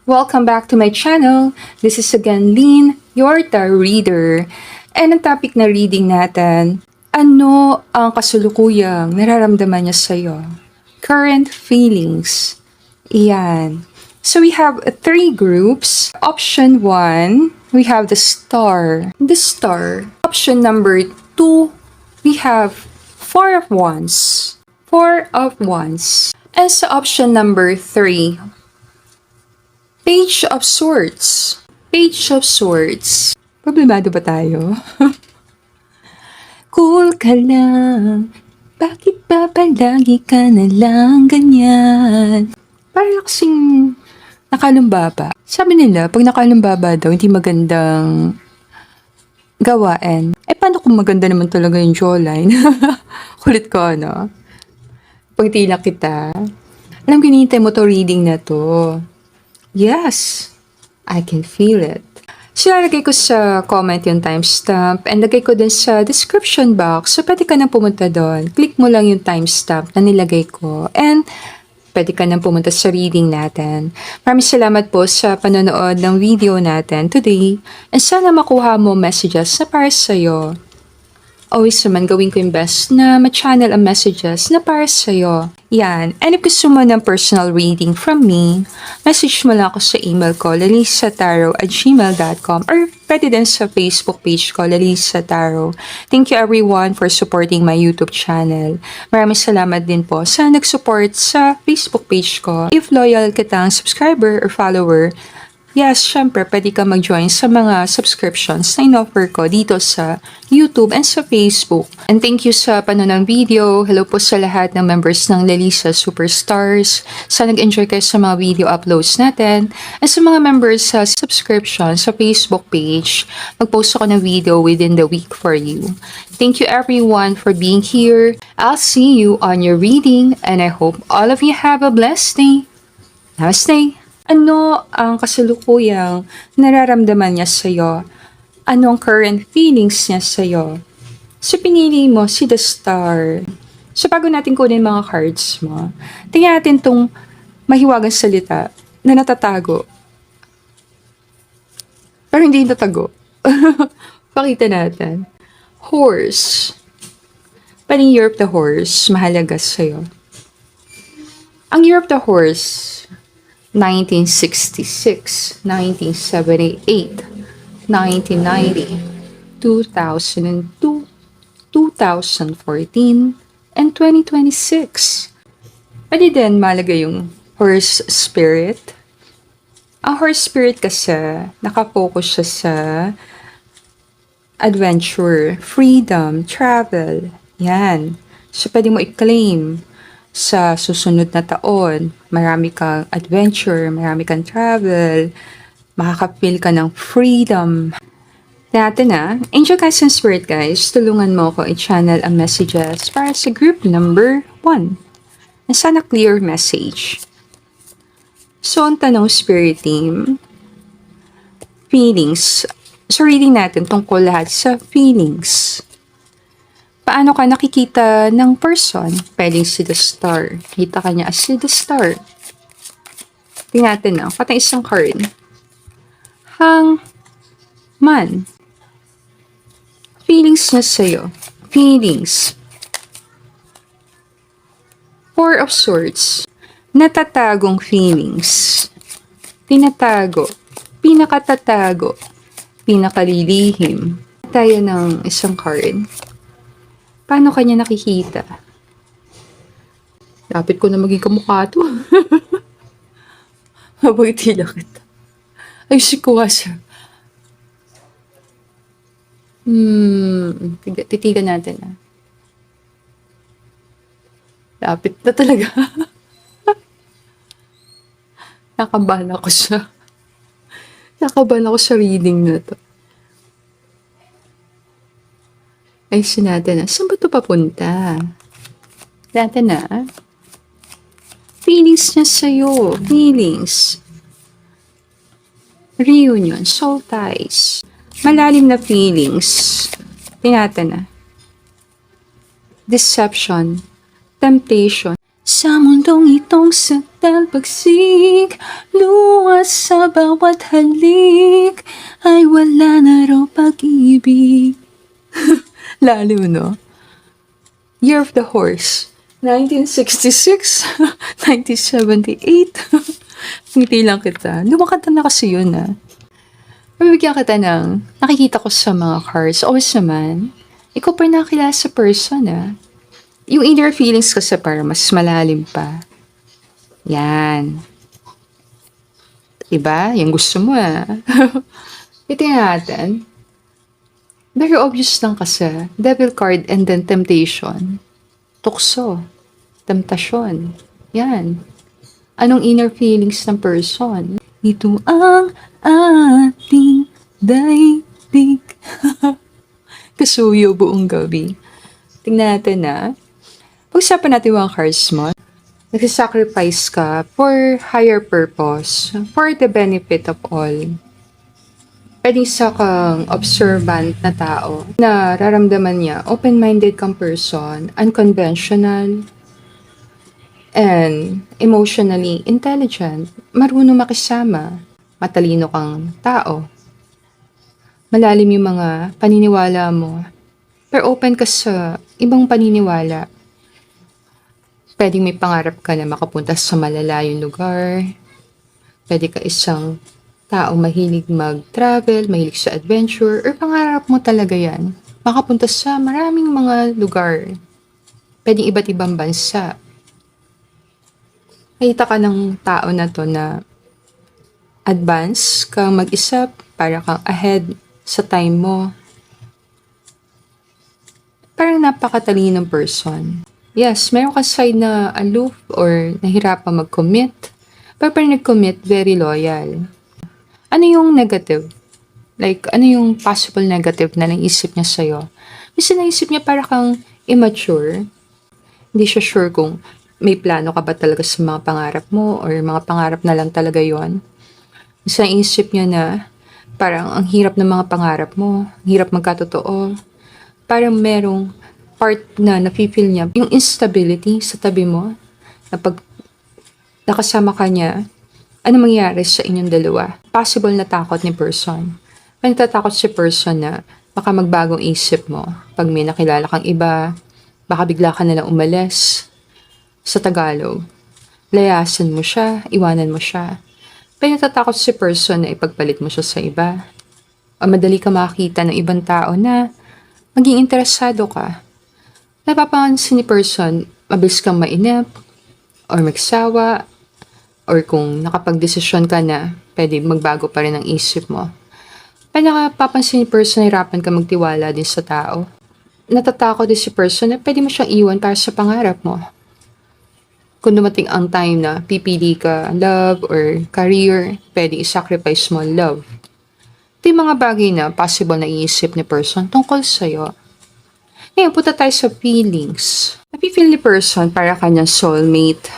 Welcome back to my channel. This is again Lynn, your tarot reader. And ang topic na reading natin, ano ang kasulukuyang nararamdaman niya sa'yo? Current feelings. Iyan. So we have three groups. Option 1, we have the star. The star. Option number 2, we have Four of Wands. Four of Wands. And sa option number 3, Page of Swords. Page of Swords. Problemado ba tayo? Cool ka lang. Bakit ba palagi ka na lang ganyan? Parang kasing nakalumbaba. Sabi nila, pag nakalumbaba daw, hindi magandang gawain. Paano kung maganda naman talaga yung jawline? Kulit ko, no? Pag tila kita. Alam, kinihintay mo to reading na to. Yes, I can feel it. So, lalagay ko sa comment yung timestamp and lagay ko din sa description box. So, pwede ka nang pumunta doon. Click mo lang yung timestamp na nilagay ko. And, pwede ka nang pumunta sa reading natin. Maraming salamat po sa panonood ng video natin today. And sana makuha mo messages na para sa'yo. Always naman gawin ko yung best na ma-channel ang messages na para sa'yo. Yan. And if gusto mo ng personal reading from me, message mo lang ako sa email ko, lalisataro@gmail.com, or pwede din sa Facebook page ko, Lalisa Tarot. Thank you everyone for supporting my YouTube channel. Maraming salamat din po sa nag-support sa Facebook page ko. If loyal kitang subscriber or follower, yes, syempre, pwede ka mag-join sa mga subscriptions na in-offer ko dito sa YouTube and sa Facebook. And thank you sa panonood ng video. Hello po sa lahat ng members ng Lalisa Superstars. Sana nag-enjoy kayo sa mga video uploads natin. And sa mga members sa subscription sa Facebook page, mag-post ako ng video within the week for you. Thank you everyone for being here. I'll see you on your reading and I hope all of you have a blessed day. Namaste! Ano ang kasalukuyang nararamdaman niya sa'yo? Ano ang current feelings niya sa'yo? So, pinili mo si The Star. So, bago natin kunin mga cards mo, tingnan natin tong mahiwagang salita na natatago. Pero hindi natatago. Pakita natin. Horse. Paling Year of the Horse, mahalaga sa'yo. Ang Year of the Horse, 1966, 1978, 1990, 2002, 2014, and 2026. Pwede din malagay yung horse spirit. Ang horse spirit kasi, nakafocus siya sa adventure, freedom, travel. Yan. So, pwede mo i-claim sa susunod na taon, marami kang adventure, marami kang travel, makaka-feel ka ng freedom. Natin Angel Guides and Spirit Guides, tulungan mo ako i-channel ang messages para sa group number 1. And sana clear message. So, ang tanong Spirit Team, feelings. So, reading natin tungkol lahat sa feelings. Paano ka nakikita ng person? Pwedeng si The Star. Kita ka niya as si The Star. Tingnan natin patay isang card. Hangman. Feelings niya sa'yo. Feelings. Four of Swords. Natatagong feelings. Tinatago. Pinakatatago. Pinakalilihim. Tayo ng isang card. Paano kanya nakikita? Lapit ko na maging kamukha to. Mabagitila kita. Ay, sikuha siya. Titigan natin Lapit na talaga. Nakabahan ako siya. Nakabahan ako sa reading na to. Ayusin natin Saan ba ito papunta? Natin feelings niya sa'yo. Feelings. Reunion. Soul ties. Malalim na feelings. Tingnan na. Deception. Temptation. Sa mundong itong sakdal pagsik, luwas sa bawat halik, ay wala na raw pag-ibig. Lalo, no? Year of the Horse. 1966, 1978. Ngiti lang kita. Lumakad na kasi yun, Mabibigyan kita ng nakikita ko sa mga cards. Always naman, ikaw pa nakilala sa person, Yung inner feelings kasi para mas malalim pa. Yan. Diba? Yung gusto mo, Ito natin. Very obvious lang kasi. Devil card and then temptation. Tukso. Temptasyon. Yan. Anong inner feelings ng person? Ito ang ating daigdig. Kasuyo buong gabi. Tingnan natin, Pag-usapan natin yung cards mo. Nagsasacrifice ka for higher purpose, for the benefit of all. Pwedeng isa kang observant na tao na raramdaman niya, open-minded kang person, unconventional, and emotionally intelligent, marunong makisama, matalino kang tao. Malalim yung mga paniniwala mo, pero open ka sa ibang paniniwala. Pwedeng may pangarap ka na makapunta sa malalayong lugar. Pwede ka isang tao mahilig mag-travel, mahilig sa adventure, or pangarap mo talaga yan. Makapunta sa maraming mga lugar. Pwedeng iba't ibang bansa. Nakita ka ng tao na to na advance kang mag-isip, para kang ahead sa time mo. Parang napakatalinong person. Yes, meron ka side na aloof or nahirapan mag-commit. Pero pag nag-commit, very loyal. Ano yung negative? Like, ano yung possible negative na naisip niya sa'yo? Kasi naisip niya para kang immature. Hindi siya sure kung may plano ka ba talaga sa mga pangarap mo or mga pangarap na lang talaga yon. Kasi naisip niya na parang ang hirap ng mga pangarap mo, ang hirap magkatotoo. Parang merong part na nafe-feel niya, yung instability sa tabi mo, na pag nakasama ka niya, ano mangyayari sa inyong dalawa? Possible na takot ni person. May natatakot si person na baka magbagong isip mo. Pag may nakilala kang iba, baka bigla ka nalang umalis. Sa Tagalog, layasan mo siya, iwanan mo siya. May natatakot si person na ipagpalit mo siya sa iba. O madali ka makakita ng ibang tao na maging interesado ka. Napapansin ni person, mabilis kang mainip, or magsawa, or kung nakapag-desisyon ka na, pwede magbago pa rin ang isip mo. Kaya nakapapansin ni person, hirapan ka magtiwala din sa tao. Natatakot din si person na pwede mo siyang iwan para sa pangarap mo. Kung dumating ang time na pipili ka love or career, pwede i-sacrifice mo love. Ito yung mga bagay na possible na iisip ni person tungkol sa'yo. Ngayon, punta tayo sa feelings. Napifeel ni person para kanyang soulmate.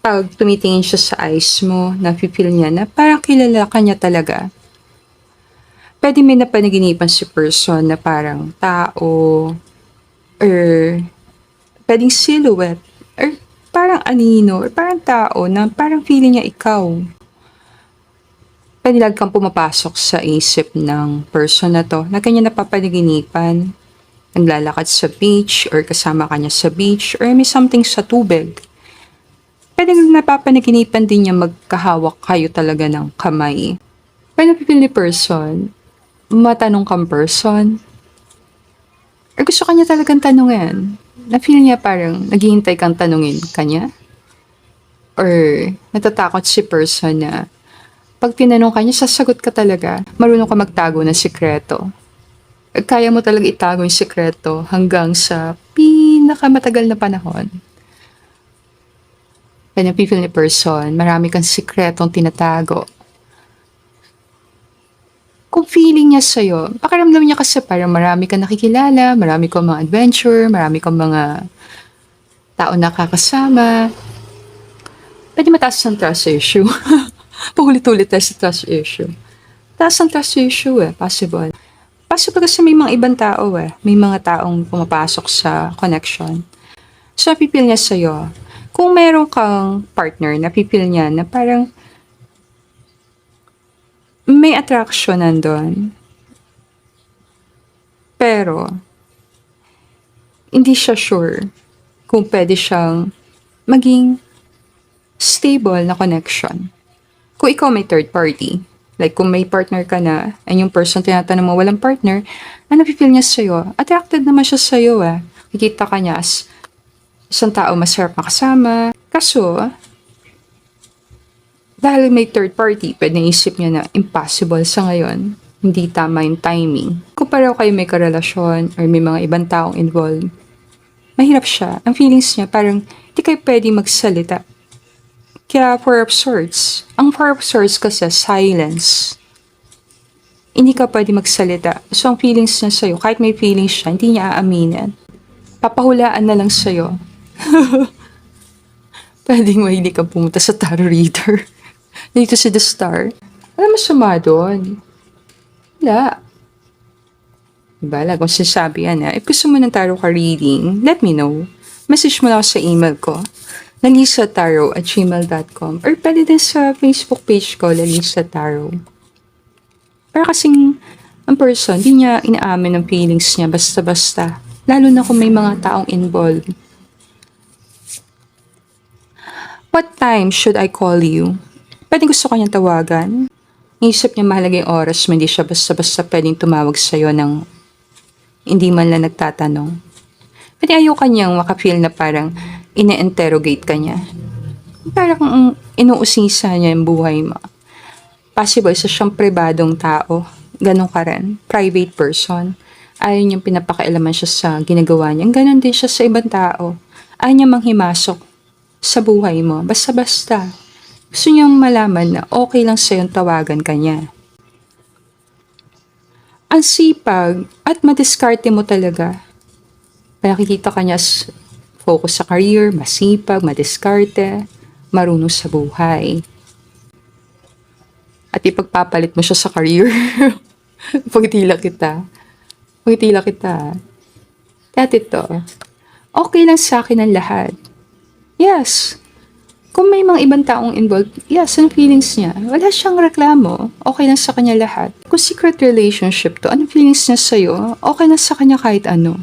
Pag tumitingin siya sa eyes mo, napifeel niya na parang kilala ka niya talaga. Pwede may napanaginipan si person na parang tao, or pwedeng silhouette, or parang anino, or parang tao na parang feeling niya ikaw. Pwede lang kang pumapasok sa isip ng person na to, na kanya napapanaginipan, naglalakad sa beach, or kasama ka niya sa beach, or may something sa tubig. Pwede napapanaginipan din niya magkahawak kayo talaga ng kamay. Pwede napipil ni person, matanong kang person, or gusto ka niya talagang tanungin. Na-feel niya parang naghihintay kang tanungin kanya. Or natatakot si person na pag tinanong ka niya, sasagot ka talaga. Marunong ka magtago ng sikreto. Kaya mo talaga itago yung sikreto hanggang sa pinakamatagal na panahon. Kaya napipil ni person, marami kang sikretong tinatago. Kung feeling niya sa'yo, pakiramdam niya kasi parang marami kang nakikilala, marami kang mga adventure, marami kang mga tao na kakasama. Pwede mataas ang trust issue. Paulit-ulit tayo sa trust issue. Taas ang trust issue possible. Possible kasi may mga ibang tao may mga taong pumapasok sa connection. So, napipil niya sa'yo. Kung meron kang partner, napipil niya na parang may attraction nandun. Pero, hindi siya sure kung pwede siyang maging stable na connection. Kung ikaw may third party, like kung may partner ka na, and yung person tinatanong mo walang partner, ang napipil niya sa'yo, attracted naman siya sa'yo Kikita ka niya as isang tao masarap makasama. Kaso, dahil may third party, pwede isip niya na impossible sa ngayon. Hindi tama yung timing. Kung pareho kayo may karelasyon or may mga ibang taong involved, mahirap siya. Ang feelings niya parang hindi kayo pwede magsalita. Kaya Four of Swords. Ang Four of Swords kasi silence. Hindi ka pwede magsalita. So ang feelings niya sa'yo, kahit may feelings siya, hindi niya aaminin. Papahulaan na lang sa'yo. Pwedeng mahilig kang pumunta sa tarot reader. Dito si The Star. Alam mo suma doon? Wala. Bala, kung sinasabi if gusto mo ng tarot ka reading, let me know. Message mo lang ako sa email ko, lalisataro@gmail.com, or pwede din sa Facebook page ko, Lalisa Tarot. Para kasing ang person, di niya inaamin ang feelings niya basta-basta. Lalo na kung may mga taong involved. What time should I call you? Pwede gusto kanyang tawagan. Isip niya mahalaga yung oras mo, hindi siya basta-basta pwedeng tumawag sa'yo ng hindi man lang nagtatanong. Pwede ayaw kanyang makafeel na parang ine-interrogate ka niya. Parang inuusisa niya yung buhay mo. Possible sa siyang pribadong tao. Ganon ka rin. Private person. Ayaw niyang pinapakailaman siya sa ginagawa niya. Ganon din siya sa ibang tao. Ayaw niya manghimasok sa buhay mo. Basta-basta. Gusto niyang malaman na okay lang sa'yo tawagan ka niya. Ang sipag at madiskarte mo talaga. Nakikita ka niya focus sa career, masipag, madiskarte, marunong sa buhay. At ipagpapalit mo siya sa career. Pagtila kita. Kaya ito, okay lang sa akin ang lahat. Yes. Kung may mga ibang taong involved, yes, ang feelings niya. Wala siyang reklamo. Okay lang sa kanya lahat. Kung secret relationship to, anong feelings niya sa'yo? Okay lang sa kanya kahit ano.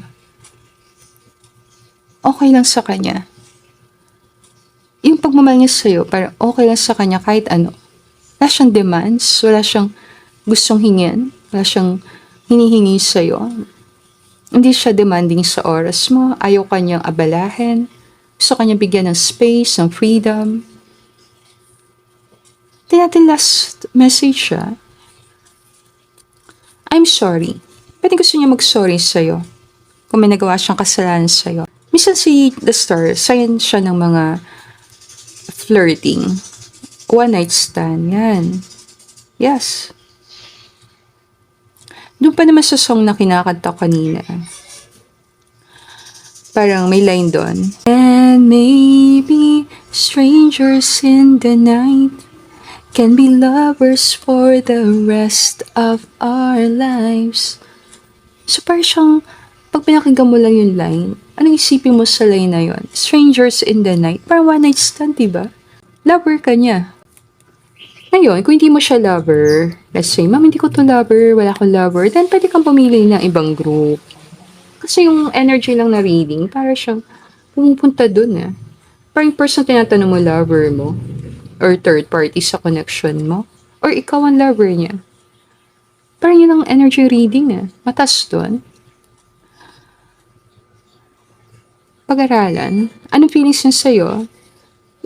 Okay lang sa kanya. Yung pagmamahal niya sa'yo, parang okay lang sa kanya kahit ano. Wala siyang demands. Wala siyang gustong hingin. Wala siyang hinihingi sa'yo. Hindi siya demanding sa oras mo. Ayaw kanyang abalahin. Gusto kanya bigyan ng space, ng freedom. Di natin last message siya. I'm sorry. Pwede gusto niya mag-sorry sa'yo. Kung may nagawa siyang kasalanan sa'yo. Minsan si The Star, sign siya ng mga flirting. One night stand. Yan. Yes. Doon pa naman sa song na kinakanta kanina. Parang may line doon. And maybe strangers in the night can be lovers for the rest of our lives. So parang siyang, pag pinakinggan mo lang yung line, anong isipin mo sa line na yun? Strangers in the night. Parang one night stand, diba? Lover ka niya. Ngayon, kung hindi mo siya lover, let's say, ma'am, hindi ko to lover, wala akong lover, then pwede kang pumili ng ibang group. Kasi yung energy lang na reading, para siyang pumupunta dun Parang yung person tinatanong mo lover mo, or third party sa connection mo, or ikaw ang lover niya. Parang yun ang energy reading Matas dun. Pag-aralan, anong feelings niya sa'yo?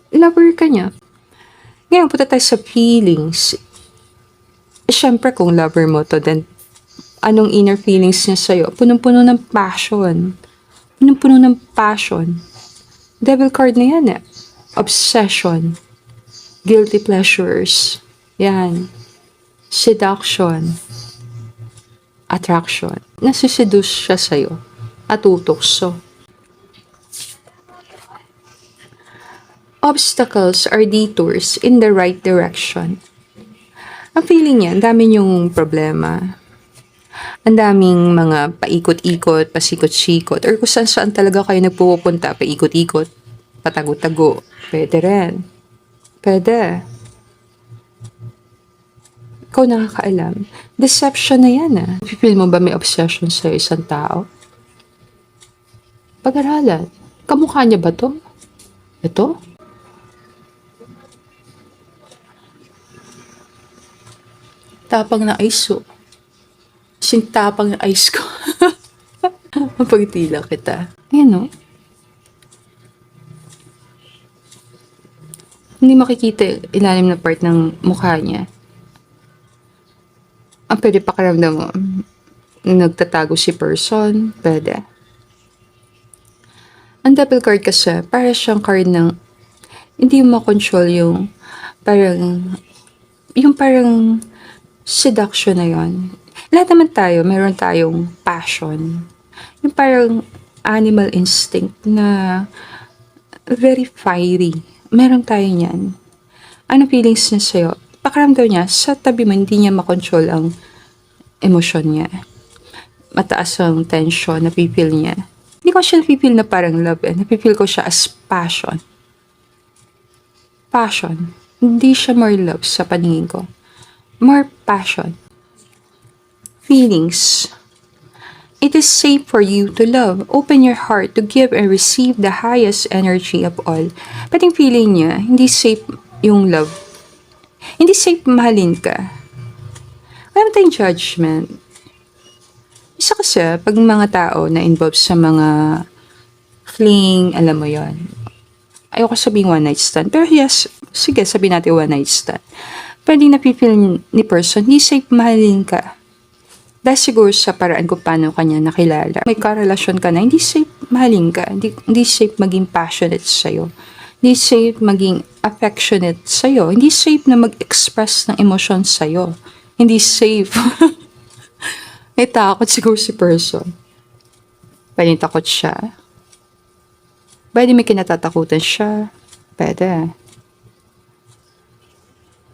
Lover ka niya. Ngayon, punta tayo sa feelings. Siyempre, kung lover mo to, then anong inner feelings niya sa'yo? Punong-puno ng passion. Punong-puno ng passion. Devil card na yan Obsession. Guilty pleasures. Yan. Seduction. Attraction. Nasiseduce siya sa'yo. At tutokso. Obstacles are detours in the right direction. Ang feeling niya, ang dami niyong problema. Ang daming mga paikot-ikot, pasikot-sikot, or kung saan talaga kayo nagpupunta, paikot-ikot, patago-tago. Pwede rin. Pwede. Ikaw nakakaalam. Deception na yan ah. Feel mo ba may obsession sa isang tao? Pag-aralan. Kamukha niya ba to? Ito? Tapang na ice oh. Sintapang na ice ko. Mapagtila kita. Ayan oh. Hindi makikita ilalim na part ng mukha niya. Ang pwede pakiramdam mo, nagtatago si person, pwede. Ang double card kasi, para siyang card ng, hindi mo makontrol yung parang seduction na yon. Lahat naman tayo, meron tayong passion. Yung parang animal instinct na very fiery. Meron tayo niyan. Ano feelings niya sa'yo? Pakiramdam niya, sa tabi mo, hindi niya makontrol ang emosyon niya. Mataas ang tension, napipil niya. Hindi ko siya napipil na parang love eh. Napipil ko siya as passion. Passion. Hindi siya more love sa paningin ko. More passion. Feelings. It is safe for you to love. Open your heart to give and receive the highest energy of all. Pwedeng feeling niya, hindi safe yung love. Hindi safe mahalin ka. Wala tayong judgment. Isa kasi, pag mga tao na involved sa mga fling, alam mo yon. Ayoko sabihin one night stand. Pero yes, sige, sabihin natin one night stand. Pwedeng napipil ni person, hindi safe mahalin ka. Dahil siguro sa paraan kung paano kanya nakilala. May karelasyon ka na, hindi safe mahalin ka. Hindi safe maging passionate sa'yo. Hindi safe maging affectionate sa'yo. Hindi safe na mag-express ng emosyon sa'yo. Hindi safe. May takot siguro si person. Pwede takot siya. Pwede may kinatatakutan siya. Pwede.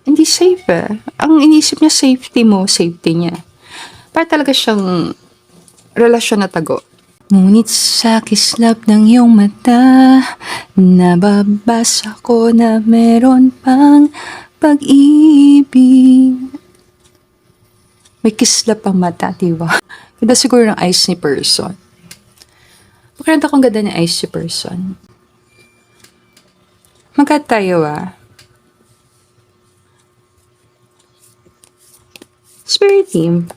Hindi safe eh. Ang inisip niya safety mo, safety niya. Para talaga siyang relasyon na tago. Ngunit sa kislap ng iyong mata, nababasa ko na meron pang pag-ibig. May kislap ang mata, diba? Ganda siguro ng eyes ni person. Pakiranta kong ganda ng eyes ni person. Magkat tayo ah. Spirit team,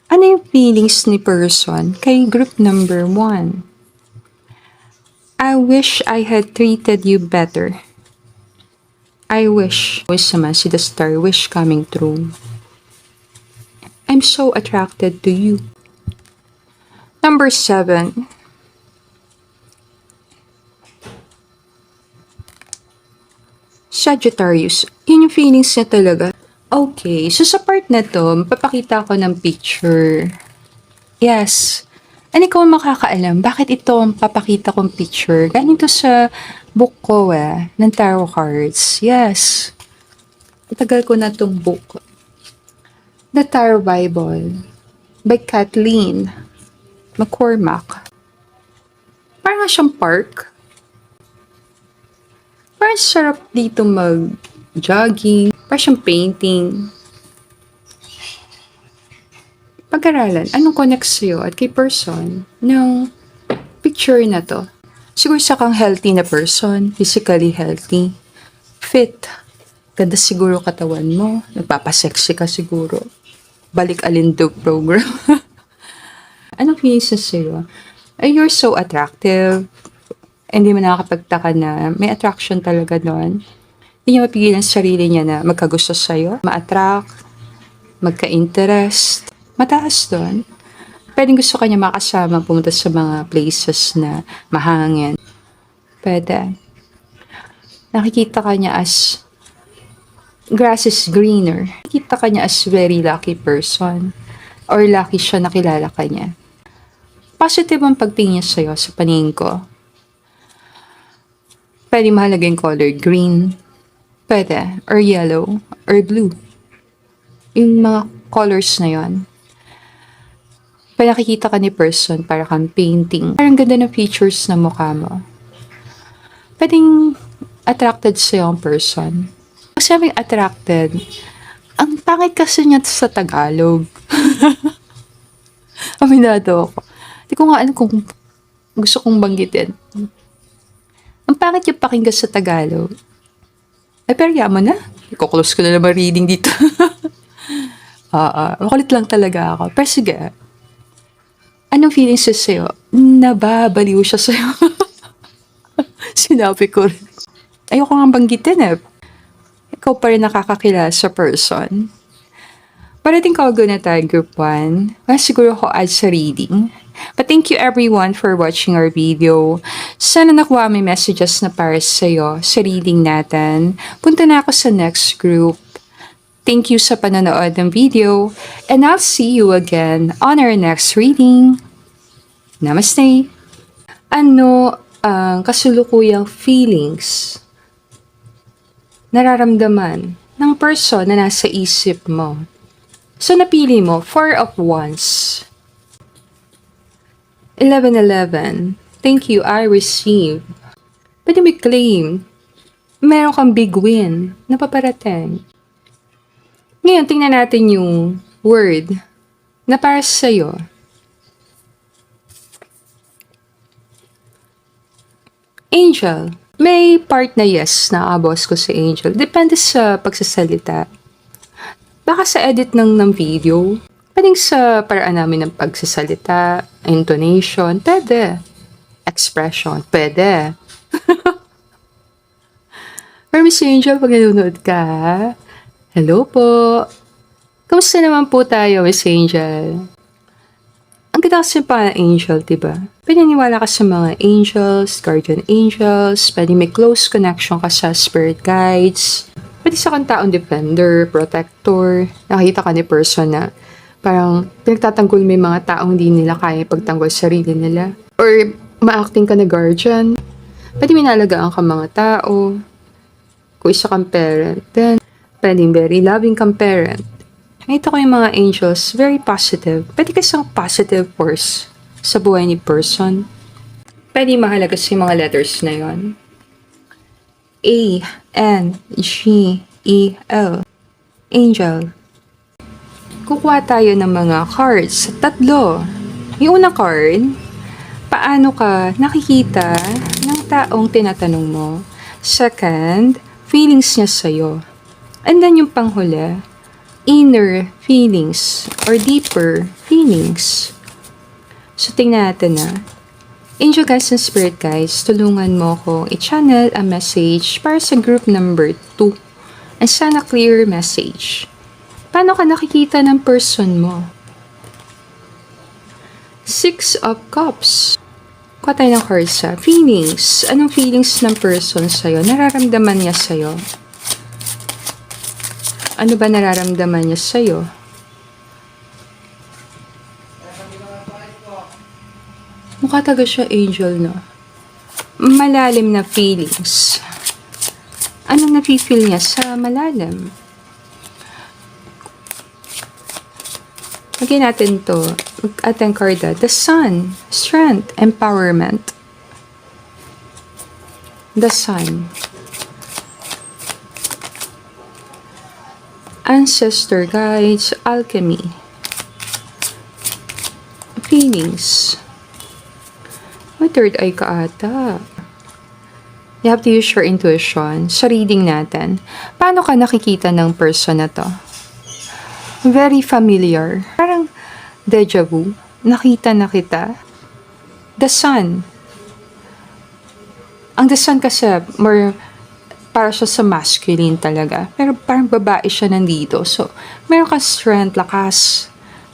ano yung feelings ni person kay group number 1? I wish I had treated you better. I wish. Wish naman si the star, wish coming true. I'm so attracted to you. Number 7. Sagittarius. Yun yung feelings niya talaga. Okay, so sa part na to, papakita ko ng picture. Yes. Ano ikaw makakaalam? Bakit ito ang papakita kong picture? Galing to sa book ko ng tarot cards. Yes. Tagal ko na tong book. The Tarot Bible by Kathleen McCormack. Parang nga siyang park. Parang sarap dito mag-jogging. Parang siyang painting. Pag-aralan, anong connect sa'yo at kay person ng picture na to? Siguro sa kang healthy na person, physically healthy, fit, ganda siguro katawan mo, nagpapasexy ka siguro. Balik alindog program. Anong feelings na sa'yo? You're so attractive. Hindi mo nakakapagtaka na may attraction talaga doon. Hindi niya mapigilan sa sarili niya na magkagusto sa'yo, ma-attract, magka-interest. Mataas doon. Pwedeng gusto ka niya makasama pumunta sa mga places na mahangin. Pwede. Nakikita ka niya as grass is greener. Nakikita ka niya as very lucky person. Or lucky siya nakilala ka niya. Positive ang pagtingin niya sa'yo sa paningin ko. Pwede mahalaga yung color green. Pwede. Or yellow. Or blue. Yung mga colors na yon. Pag nakikita ka ni person, para kang painting. Parang ganda ng features ng mukha mo. Pwedeng attracted sa'yo ang person. Pag sabing attracted, ang pangit kasi niya sa Tagalog. Aminado ako. Hindi ko nga alam kung gusto kong banggitin. Ang pangit yung pakinggan sa Tagalog. Pero yaman na. Iko-close ko na naman reading dito. Makulit lang talaga ako. Pero sige. Anong feelings siya sa'yo? Nababaliw siya sa'yo. Sinabi ko rin. Ayoko nga banggitin eh. Ikaw pa rin nakakakilala sa person. Parating kawago na tayo, group 1. Siguro ako add sa reading. But thank you everyone for watching our video. Sana nakuha may messages na para sa'yo sa reading natin. Punta na ako sa next group. Thank you sa panonood ng video. And I'll see you again on our next reading. Namaste! Ano ang kasulukuyang feelings nararamdaman ng person na nasa isip mo? So, napili mo, 4 of Wands. 1111. Thank you, I receive. Pwede may claim. Meron kang big win na paparating. Ngayon, tingnan natin yung word na para sa'yo. Angel. May part na yes na boss ko si Angel. Depende sa pagsasalita. Baka sa edit ng video. Pwedeng sa paraan namin ng pagsasalita, intonation, pwede. Expression, pwede. Pero Miss Angel, pag nanonood ka, hello po. Kamusta naman po tayo, Miss Angel? Ang ganda kasi pa ng angel, diba? Pinaniwala ka sa mga angels, guardian angels, pwede may close connection ka sa spirit guides, pwede sa kang taong defender, protector, nakita ka ni person na parang pinagtatanggol may mga taong hindi nila kaya pagtanggol sa sarili nila. Or ma-acting ka na guardian. Pwede minalagaan ka mga tao. Kung isa kang parent, then pwedeng very loving kang parent. Ito ko yung mga angels, very positive. Pwede ka isang positive force sa buhay ni person. Pwede mahalaga sa mga letters na yon. A, N, G, E, L. Angel. Kukuha tayo ng mga cards. 3. Yung unang card, paano ka nakikita ng taong tinatanong mo? 2, feelings niya sa'yo. And then yung panghuli, inner feelings or deeper feelings. So, tingnan natin na. Angel guys and spirit guys, tulungan mo akong i-channel a message para sa group number 2. And sana clear message. Paano ka nakikita ng person mo? 6 of Cups. Kuha tayo ng cards sa feelings. Anong feelings ng person sa'yo? Nararamdaman niya sa'yo? Ano ba nararamdaman niya sa'yo? Mukha taga siya angel, no? Malalim na feelings. Anong nafe-feel niya sa malalim? Lagyan natin to. Ating karda. The Sun. Strength. Empowerment. The Sun. Ancestor guides. Alchemy. Feelings. May third eye ka ata. You have to use your intuition sa reading natin. Paano ka nakikita ng person na to? Very familiar. Parang deja vu. Nakita na kita. The Sun. Ang The Sun kasi more para siya sa masculine talaga. Pero parang babae siya nandito. So, meron ka strength, lakas.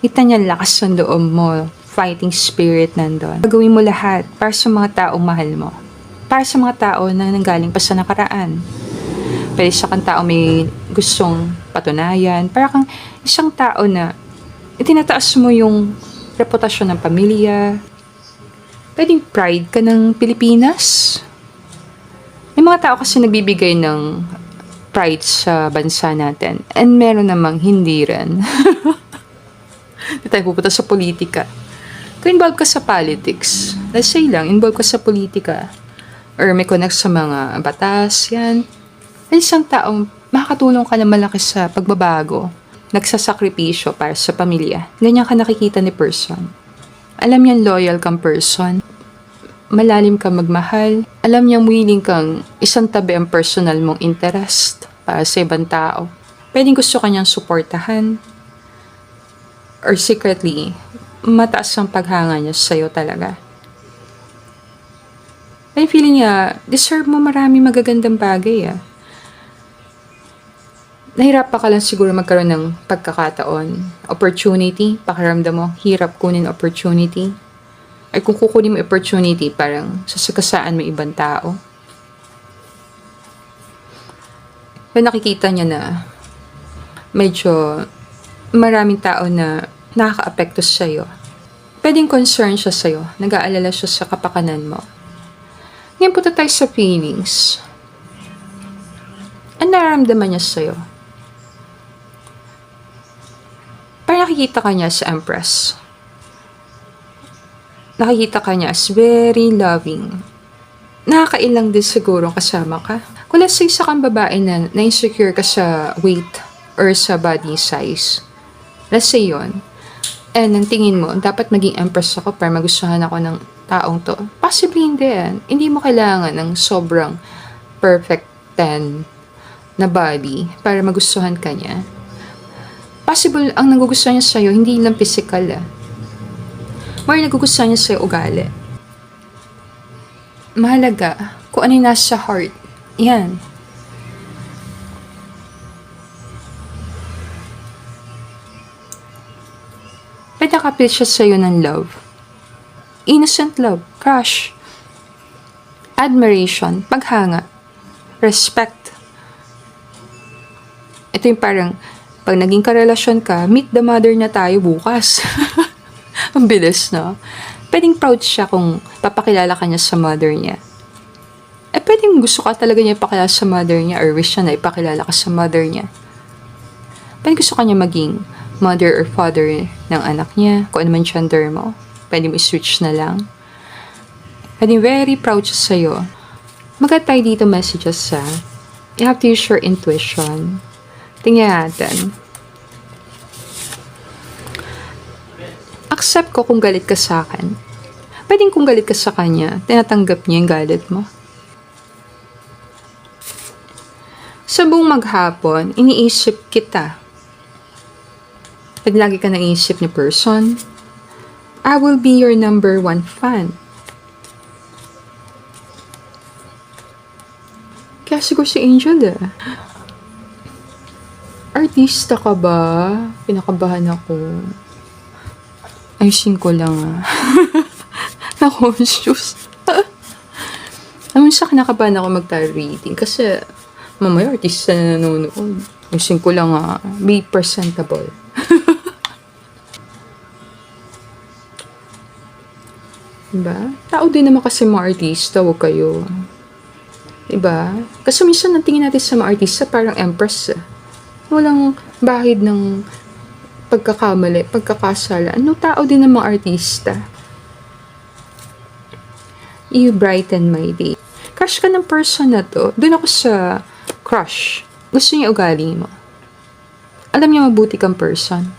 Kita niya lakas ng loob mo. Fighting spirit nandun. Gagawin mo lahat para sa mga taong mahal mo. Para sa mga tao na nanggaling pa sa nakaraan. Pwede sa kang tao may gustong patunayan. Para kang isang tao na itinataas mo yung reputasyon ng pamilya. Pwedeng pride ka ng Pilipinas. May May mga tao kasi nagbibigay ng pride sa bansa natin. And meron namang hindi rin. Hindi tayo pupunta sa politika. Kung involved ka sa politics, let's say lang, involved ka sa politika, or may connect sa mga batas, yan. Ay isang taong makakatulong ka na malaki sa pagbabago, nagsasakripisyo para sa pamilya. Ganyan ka nakikita ni person. Alam niyang loyal kang person. Malalim kang magmahal. Alam niyang willing kang isang tabi ang personal mong interest para sa ibang tao. Pwedeng gusto kanyang suportahan. Or secretly, mataas ang paghanga niya sa'yo talaga. Ay, feeling niya, deserve mo marami magagandang bagay Nahirapan ka lang siguro magkaroon ng pagkakataon, opportunity, pakiramdam mo, hirap kunin opportunity. Ay kung kukunin mo opportunity, parang sasakasaan mo ibang tao. Kaya nakikita niya na medyo maraming tao na nakaka-apekto sa'yo. Pwedeng concern siya sa'yo, nag-aalala siya sa kapakanan mo. Ngayon punta tayo sa feelings. Ang nararamdaman niya sa'yo? Parang nakikita ka niya sa Empress. Nakikita ka niya as very loving. Nakakailang din siguro kasama ka. Kung let's say isa kang babae na na-insecure ka sa weight or sa body size. Let's say yun. And ang tingin mo, dapat maging Empress ako para magustuhan ako ng taong to. Possibly hindi Hindi mo kailangan ng sobrang perfect 10 na body para magustuhan ka niya. Possible, ang nagugustuhan niya sa'yo, hindi lang physical More nagugustuhan niya sa'yo ugali. Mahalaga kung ano yung nasa heart. Yan. Pwede nakapit siya sa'yo ng love. Innocent love, crush, admiration, paghanga, respect. Ito yung parang, pag naging karelasyon ka, meet the mother na tayo bukas. Ang bilis, no? Pwedeng proud siya kung papakilala ka niya sa mother niya. Pwedeng gusto ka talaga niya ipakilala sa mother niya or wish niya na ipakilala ka sa mother niya. Pwedeng gusto ka niya maging mother or father ng anak niya, kung ano man gender mo. Pwede mo i-switch na lang. Pwede very proud siya sa'yo. Maganda tayo dito messages you have to use your intuition. Tingnan natin. Accept ko kung galit ka sa akin. Pwedeng kung galit ka sa kanya, tinatanggap niya yung galit mo. Sa buong maghapon, iniisip kita. Pag lagi ka naiisip ni person, I will be your number 1 fan. Kaya siguro si Angel Artista ka ba? Pinakabahan ako. Ayusin ko lang Na-conscious. Alam mo sa kinakabahan ako mag-tarot reading kasi mamaya artista na nanonood. Ayusin ko lang be presentable. Diba? Tao din naman kasi mga artista, huwag kayo. Diba? Kasi minsan natingin natin sa mga artista parang empress. Walang bahid ng pagkakamali, pagkakasala. Ano tao din ng mga artista? You brighten my day. Crush ka ng person na to. Doon ako sa crush. Gusto niya ugali mo. Alam niya mabuti kang person.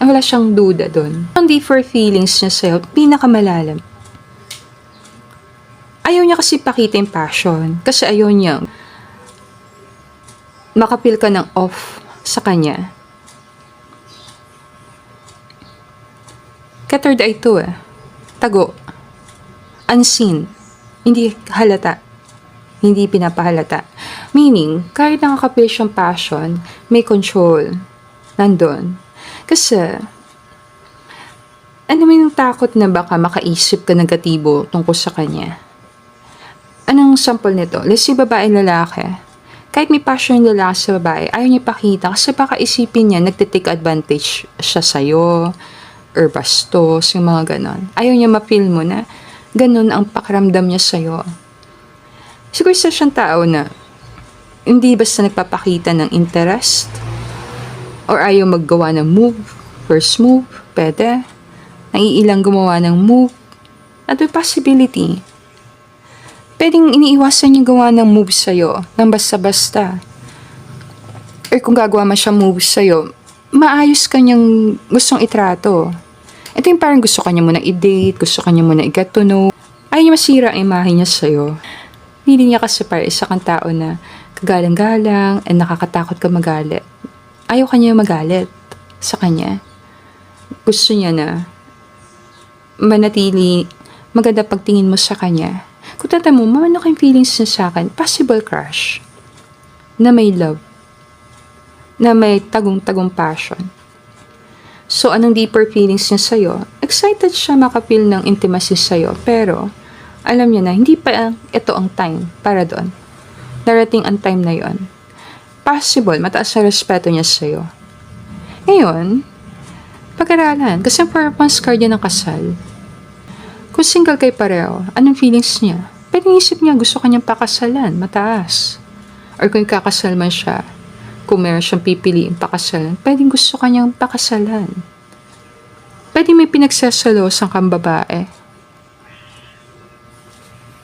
Wala siyang duda doon. Ang deeper feelings niya sa'yo, pinakamalalim. Ayaw niya kasi pakita yung passion. Kasi ayaw niya makapil ka ng off sa kanya. Ka-third eye to Tago. Unseen. Hindi halata. Hindi pinapahalata. Meaning, kahit nakakapil siyang passion, may control. Nandun. Kasi, ano may yung takot na baka makaisip ka negatibo tungkol sa kanya? Anong sample nito? Let's say babae lalaki. Kahit may passion yung lalaki sa babae, ayaw niya pakita kasi baka isipin niya nagtitake advantage siya sa'yo or bastos, yung mga ganon. Ayaw niya ma-feel mo na ganon ang pakiramdam niya sa'yo. Siguro isa siyang tao na hindi basta nagpapakita ng interest or ayaw maggawa ng move, first move, pwede. Naiilang gumawa ng move at may possibility. Pwedeng iniiwasan niya gawa ng move sa'yo ng basta-basta. Or kung gagawa man siya move sa'yo, maayos kanyang gustong itrato. Ito yung parang gusto kanya muna i-date, gusto kanya muna i-get to know. Ayaw niya masira ang imahe niya sa'yo. Hindi niya kasi parang isa kang tao na kagalang-galang and nakakatakot ka magalit. Ayaw kanya magalit sa kanya. Gusto niya na manatili, maganda pagtingin mo sa kanya. Kung tata mo, ano kayong feelings niya sa akin? Possible crush. Na may love. Na may tagong-tagong passion. So, anong deeper feelings niya sa'yo? Excited siya makapil ng intimacy sa'yo. Pero, alam niya na, hindi pa ito ang time para doon. Darating ang time na yon. Possible, mataas sa respeto niya sa'yo. Ngayon, pag-aralan, kasi ang purpose card niya ng kasal. Kung single kayo pareho, anong feelings niya? Pwede isip niya, gusto kanyang pakasalan, mataas. Or kung kakasal man siya, kung meron siyang pipiliin pakasalan, pwedeng gusto kanyang pakasalan. Pwede may pinagsasalosang kang babae.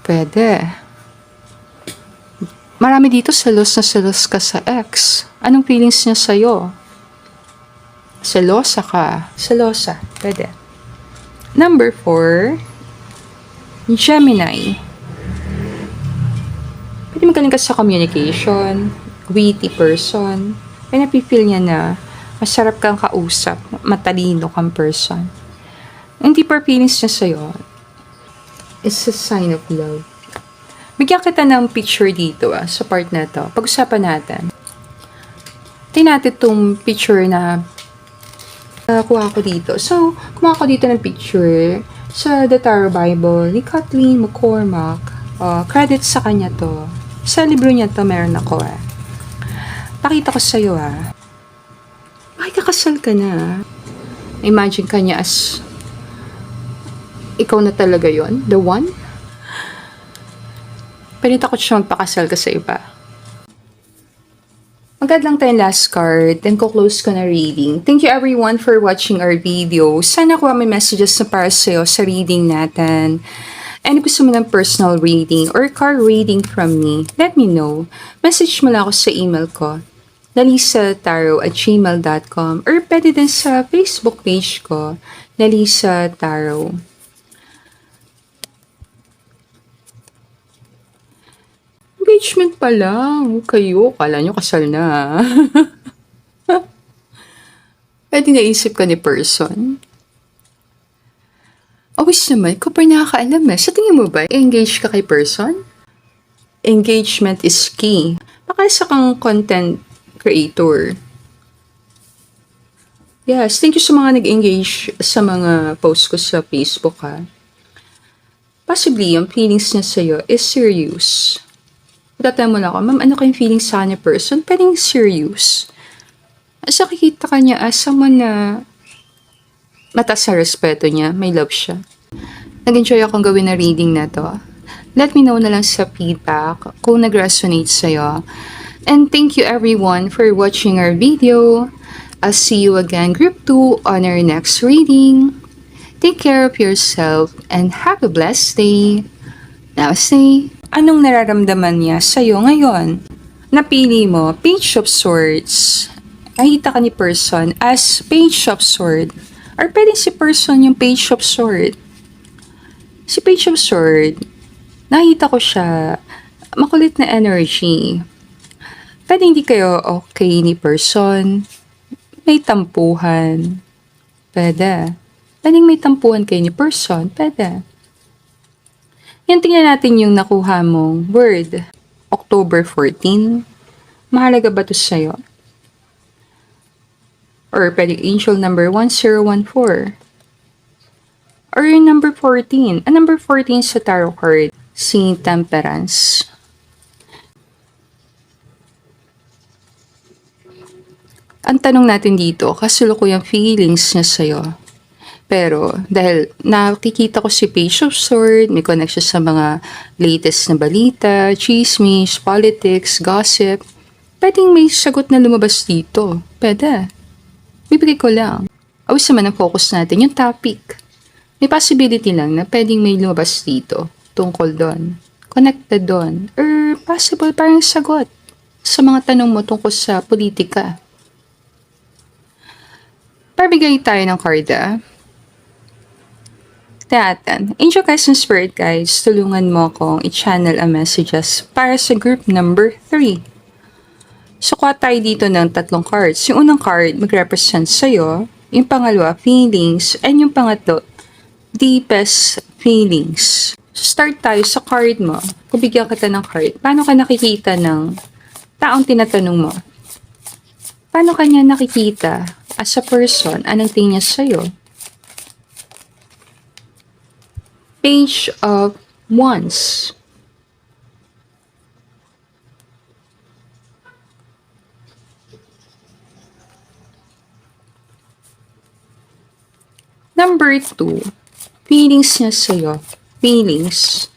Pwede. Marami dito selos na selos ka sa ex. Anong feelings niya sa'yo? Selosa ka. Selosa. Pwede. Number 4, Gemini. Pwede magaling ka sa communication, witty person. Kaya napipil niya na masarap kang kausap, matalino kang person. Ang deeper feelings niya sa'yo is a sign of love. Bigyan kita ng picture dito sa part na to. Pag-usapan natin. Tingnan natin itong picture na kuha ko dito. So, kumuha ko dito ng picture sa The Tarot Bible ni Kathleen McCormack. Credit sa kanya to. Sa libro niya to meron ako Pakita ko sa'yo makikakasal ka na. Imagine ka niya as ikaw na talaga yon, the one. Pero takot siya magpakasal ka sa iba. Magad lang tayong last card, then ko-close ko na reading. Thank you everyone for watching our video. Sana kuha may messages na para sa'yo sa reading natin. And gusto mo ng personal reading or card reading from me, let me know. Message mo lang ako sa email ko, nalisataro@gmail.com, or pwede din sa Facebook page ko, Nalisa Taro. Engagement pa lang. Kayo, kala nyo kasal na. Pwede naisip ka ni person. Always naman, ikaw pa nakakaalam Sa tingin mo ba, engage ka kay person? Engagement is key. Baka isa kang content creator. Yes, thank you sa mga nag-engage sa mga posts ko sa Facebook Possibly, yung feelings niya sa'yo is serious. Tatanong mo lang ako, ma'am, ano kayong feelings sa kanya person? Pwedeng serious. As nakikita ka niya as someone na mataas sa respeto niya, may love siya. Nag-enjoy akong gawin na reading na to. Let me know na lang sa feedback kung nag-resonate sa'yo. And thank you everyone for watching our video. I'll see you again, Group 2, on our next reading. Take care of yourself and have a blessed day. Namaste. Anong nararamdaman niya sa'yo ngayon? Napili mo, Page of Swords. Nakita ka ni person as Page of Sword. Or pwedeng si person yung Page of Sword. Si Page of Sword, nakita ko siya, makulit na energy. Pwede hindi kayo okay ni person. May tampuhan. Pwede. Pwedeng may tampuhan kayo ni person. Pwede. Yan, tingnan natin yung nakuha mong word. October 14. Mahalaga ba ito sa'yo? Or pwedeng angel number 1014. Or yung number 14. Ang number 14 sa tarot card, si Temperance. Ang tanong natin dito, kasulukuyang feelings niya sa'yo. Pero dahil nakikita ko si Page of Swords, may connection sa mga latest na balita, chismis, politics, gossip, pwedeng may sagot na lumabas dito. Pwede. Bibigay ko lang. Always naman ang focus natin, yung topic. May possibility lang na pwedeng may lumabas dito tungkol doon. Connected doon. Or possible parang sagot sa mga tanong mo tungkol sa politika. Parbigay tayo ng card Tingnan. Angel guys and spirit guides, tulungan mo akong i-channel ang messages para sa group number 3. So, kuha tayo dito ng 3 cards. Yung unang card, mag-represent sa'yo. Yung pangalawa, feelings. And yung pangatlo, deepest feelings. So, start tayo sa card mo. Kung bigyan kita ng card, paano ka nakikita ng taong tinatanong mo? Paano ka niya nakikita as a person? Anong tingin niya sa'yo? Page of Wands. Number 2, feelings niya sa'yo. Feelings.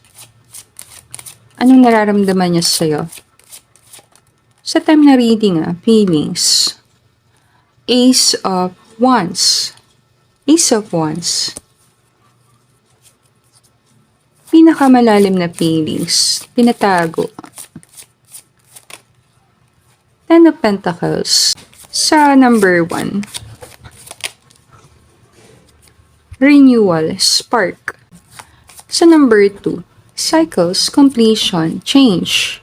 Anong nararamdaman niya sa'yo? Sa time na reading feelings. Ace of Wands. Ace of Wands. Pinakamalalim na feelings. Pinatago. Ten of Pentacles. Sa number 1. Renewal, spark. Sa number 2, cycles, completion, change.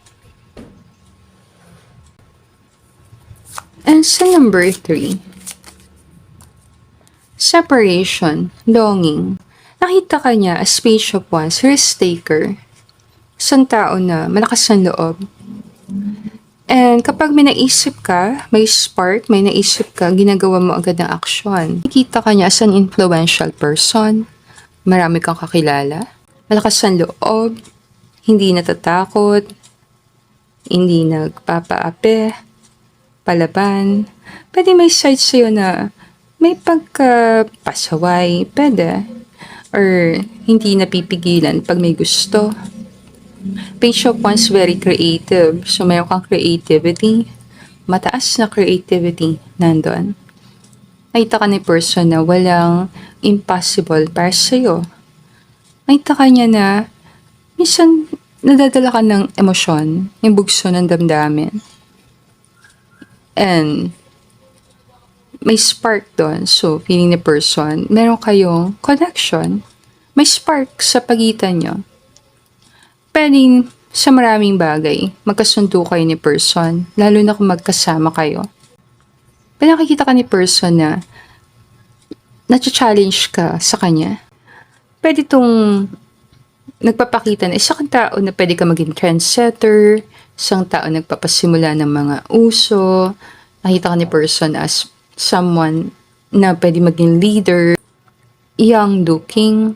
And sa number 3, separation, longing. Nakita ka niya as Page of Wands, risk taker. Isang tao na malakas ang loob. And kapag may naisip ka, may spark, may naisip ka, ginagawa mo agad ng aksyon. Nakikita ka niya as an influential person. Marami kang kakilala. Malakas ang loob. Hindi natatakot. Hindi nagpapaape. Palaban. Pwede may side sa'yo na may pagkapasaway. Pwede. Or hindi napipigilan pag may gusto. Page of Wands very creative. So, mayroon kang creativity. Mataas na creativity nandun. Nakita ka ni person na walang impossible para sa'yo. Nakita ka niya na minsan nadadala ka ng emosyon, yung bugso ng damdamin. And may spark doon. So, feeling ni person, meron kayong connection. May spark sa pagitan nyo. Pwedeng sa maraming bagay, magkasundo kayo ni person, lalo na kung magkasama kayo. Pwede nakikita ka ni person na na-challenge ka sa kanya. Pwede itong nagpapakita na isang tao na pwede ka maging trendsetter, isang tao nagpapasimula ng mga uso, nakita ka ni person as someone na pwede maging leader, young looking,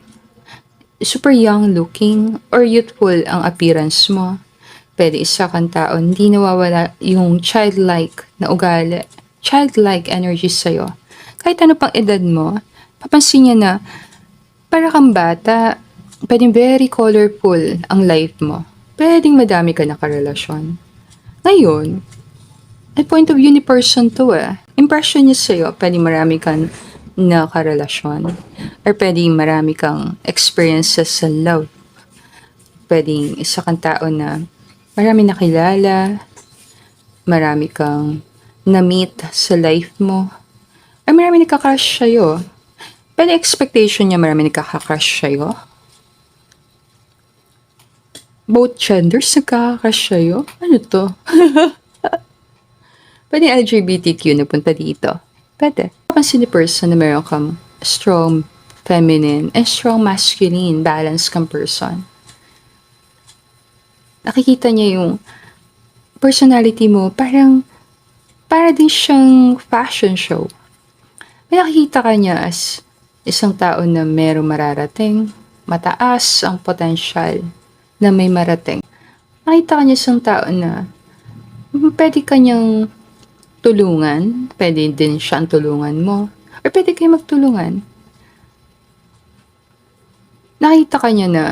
super young looking, or youthful ang appearance mo. Pwede isa kang tao, hindi nawawala yung childlike na ugali, childlike energy sa'yo. Kahit ano pang edad mo, papansin niya na para kang bata, pwedeng very colorful ang life mo. Pwedeng madami ka na karelasyon. Ngayon, ay point of view ni person to Impression niya sa'yo, pwedeng marami kang nakarelasyon. Or pwedeng marami kang experiences sa love. Pwedeng isa kang tao na marami nakilala, marami kang na-meet sa life mo, or marami nakakrush sa'yo. Pwede expectation niya marami nakakrush sa'yo. Both genders nagkakrush sa'yo? Ano to? Pwede LGBTQ na punta dito. Pwede. Kapansin ni person na meron kang strong feminine and strong masculine, balance kang person. Nakikita niya yung personality mo, para din siyang fashion show. May nakikita ka niya as isang tao na merong mararating, mataas ang potential na may marating. Nakita ka niya isang tao na pwede ka niyang tulungan, pwede din siya ang tulungan mo, or pwede kayo magtulungan. nakita ka niya na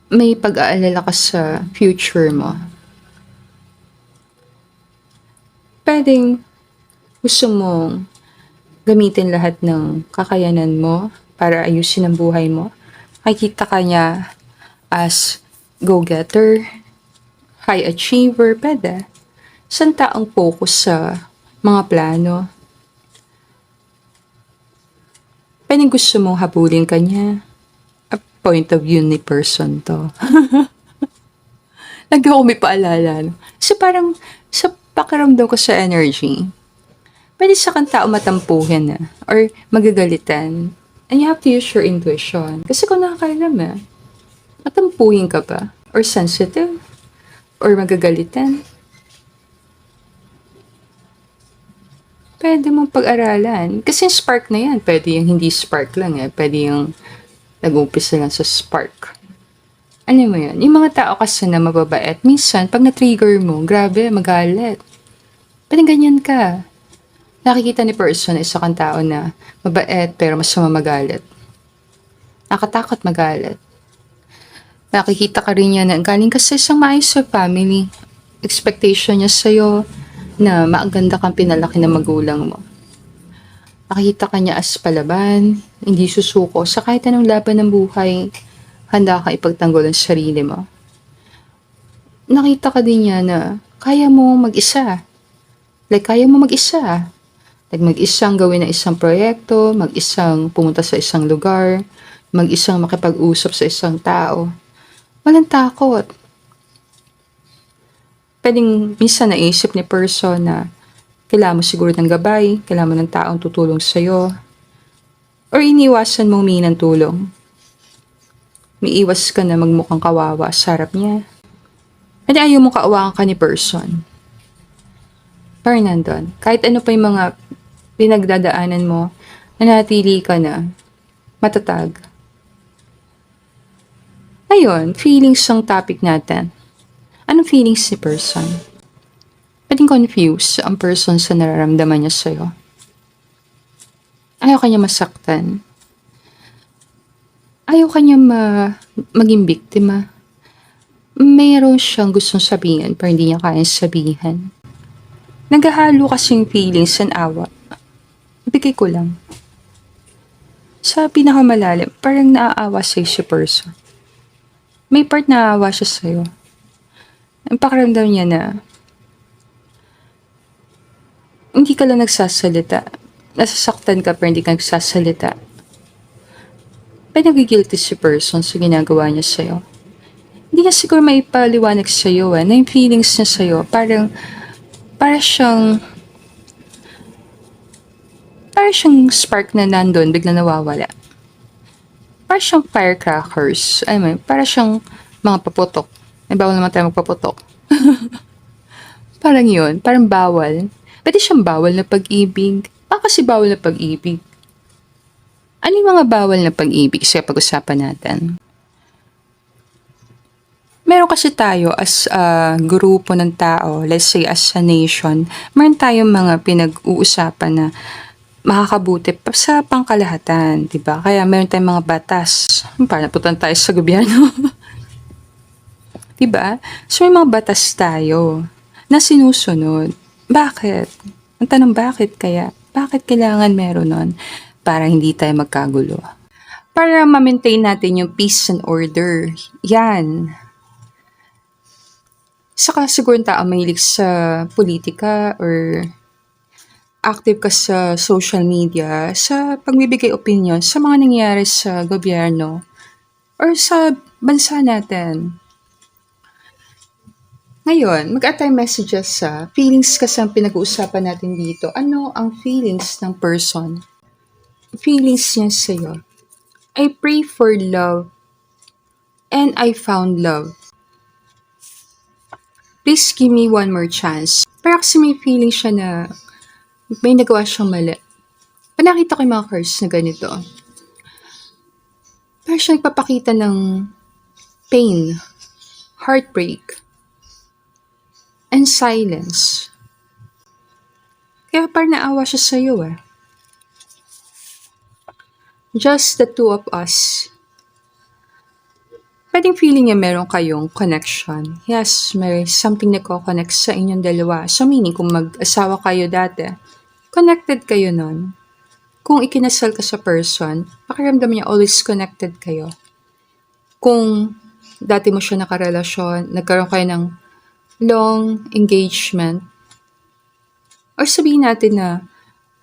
may pag-aalala ka sa future mo. Puwedeng gusto mong gamitin lahat ng kakayanan mo para ayusin ang buhay mo. Nakikita ka niya as go-getter, high achiever, puwede. Isang taong focus sa mga plano. Puwedeng gusto mong habulin ka niya. A point of view ni person 'to. Lagi ako may paalala 'no. Kasi parang sa pakiramdam ko sa energy, puwede sa kang tao matampuhin, or magagalitan. And you have to use your intuition. Kasi kung nakakaalam, matampuhin ka ba or sensitive or magagalitan, puwede mong pag-aralan. Kasi yung spark na 'yan, puwede yung hindi spark lang, puwede yung nag-uumpisa lang sa spark. Alam mo 'yun, yung mga tao kasi na mababait, minsan 'pag na-trigger mo, grabe magalit. Puwedeng ganyan ka. Nakikita ni person na isa kang tao na mabait pero masama magalit. Nakakatakot magalit. Nakikita ka rin niya na galing ka sa isang maayos na family. Expectation niya sa'yo na maganda kang pinalaki ng magulang mo. Nakikita ka niya as palaban, hindi susuko sa kahit anong laban ng buhay. Handa kang ipagtanggol ang sarili mo. Nakita ka din niya na kaya mo mag-isa. Like, kaya mo mag-isa. Like, mag-isang gawin ng isang proyekto, mag-isang pumunta sa isang lugar, mag-isang makipag-usap sa isang tao. Walang takot. Puwedeng minsan naisip ni person na kailangan mo siguro ng gabay, kailangan mo ng taong tutulong sa'yo, or iniwasan mong humingi ng tulong. Umiiwas ka na magmukhang kawawa sa harap niya. Hindi ayaw mong kaawakan ka ni person. Pero nandun, kahit ano pa yung mga pinagdadaanan mo, nanatili ka na matatag. Ngayon, feelings ang topic natin. Anong feelings ni person? Pwedeng confuse ang person sa nararamdaman niya sa'yo. Ayaw ka niya masaktan. Ayaw ka niya maging biktima. Mayroon siyang gustong sabihin pero hindi niya kayang sabihin. Naghahalo kasing feelings and awa. Ibigay ko lang. Sa pinakamalalim, parang naaawa sa'yo si person. May part naaawa siya sa'yo. Ang pakiramdam niya na hindi ka lang nagsasalita. Nasasaktan ka pero hindi ka nagsasalita. Nagigilty si person sa ginagawa niya sa'yo. Hindi niya siguro may paliwanag sa'yo na yung feelings niya sa'yo para siyang spark na nandun, bigla nawawala. Para siyang firecrackers. Para siyang mga paputok. Bawal naman tayo magpaputok. Parang yun, parang bawal. Pwede siyang bawal na pag-ibig. Kasi bawal na pag-ibig. Ano yung mga bawal na pag-ibig? Kasi pag-usapan natin. Meron kasi tayo as a grupo ng tao, let's say as a nation, meron tayong mga pinag-uusapan na makakabuti pa sa pangkalahatan, diba? Kaya meron tayong mga batas. Para napuntan tayo sa gobyerno. Diba? So may mga batas tayo na sinusunod. Bakit? Ang tanong bakit kaya? Bakit kailangan meron nun? Para hindi tayo magkagulo. Para ma-maintain natin yung peace and order. Yan. Saka siguro tao mahilig sa politika or active ka sa social media sa pagbibigay opinion sa mga nangyayari sa gobyerno or sa bansa natin. Ngayon, mag-attay messages sa feelings kasi ang pinag-uusapan natin dito. Ano ang feelings ng person? Feelings niya sa'yo. I pray for love and I found love. Please give me one more chance. Pero kasi may feeling siya na may nagawa siyang mali. Pag nakita ko yung mga cards na ganito, parang siya nagpapakita ng pain, heartbreak, and silence. Kaya parang naawa siya sa'yo. Just the two of us. Pwedeng feeling niya meron kayong connection. Yes, may something na connect sa inyong dalawa. So meaning, kung mag-asawa kayo dati, connected kayo nun. Kung ikinasal ka sa person, pakiramdam niya always connected kayo. Kung dati mo siya nakarelasyon, nagkaroon kayo ng long engagement, or sabihin natin na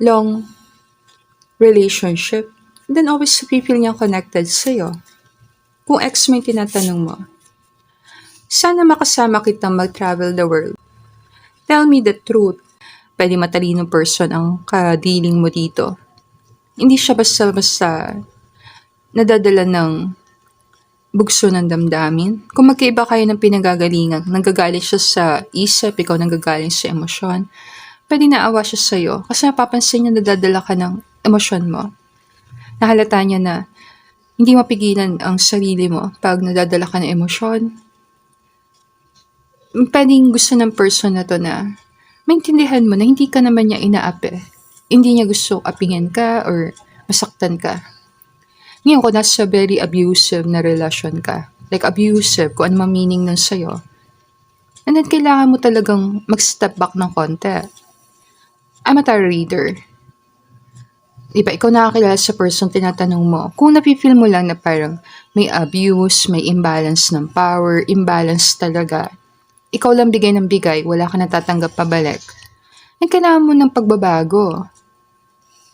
long relationship, then always feel niya connected sa'yo. Kung ex mo yung tinatanong mo, sana makasama kitang mag-travel the world. Tell me the truth. Pwede matalinong person ang kadiling mo dito. Hindi siya basta-basta nadadala ng bugso ng damdamin. Kung magkaiba kayo ng pinagagalingan, nanggagaling siya sa isip, ikaw nanggagaling sa emosyon, pwede naawa siya sa'yo kasi napapansin niya nadadala ka ng emosyon mo. Nahalata niya na hindi mapigilan ang sarili mo pag nadadala ka ng emosyon. Pwedeng gusto ng person na to na maintindihan mo na hindi ka naman niya inaapi. Hindi niya gusto apingin ka or masaktan ka. Ngayon, kung nasa very abusive na relasyon ka, like abusive, kung ano meaning nun sa'yo, and then kailangan mo talagang mag-step back ng konti. I'm a tarot reader. Diba, ikaw nakakilala sa person, tinatanong mo, kung napifeel mo lang na parang may abuse, may imbalance ng power, imbalance talaga, ikaw lang bigay ng bigay, wala ka natatanggap pabalik, and kailangan mo ng pagbabago.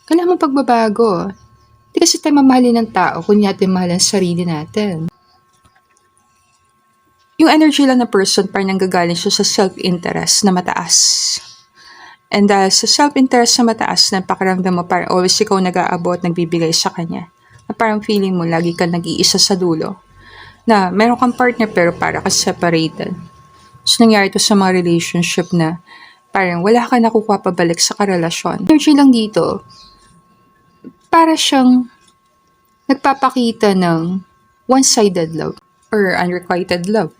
Kailangan mo pagbabago. Hindi kasi tayo mamahalin ng tao kung natin mahal ang sarili natin. Yung energy lang na person, parang nanggagaling siya sa self-interest na mataas. And dahil sa self-interest na mataas, na pakiramdam mo parang always ikaw nag-aabot, nagbibigay sa kanya. Na parang feeling mo, lagi ka nag-iisa sa dulo. Na meron kang partner pero para ka separated. So nangyari to sa mga relationship na parang wala ka nakukuha pabalik sa karelasyon. Energy lang dito, para siyang nagpapakita ng one-sided love or unrequited love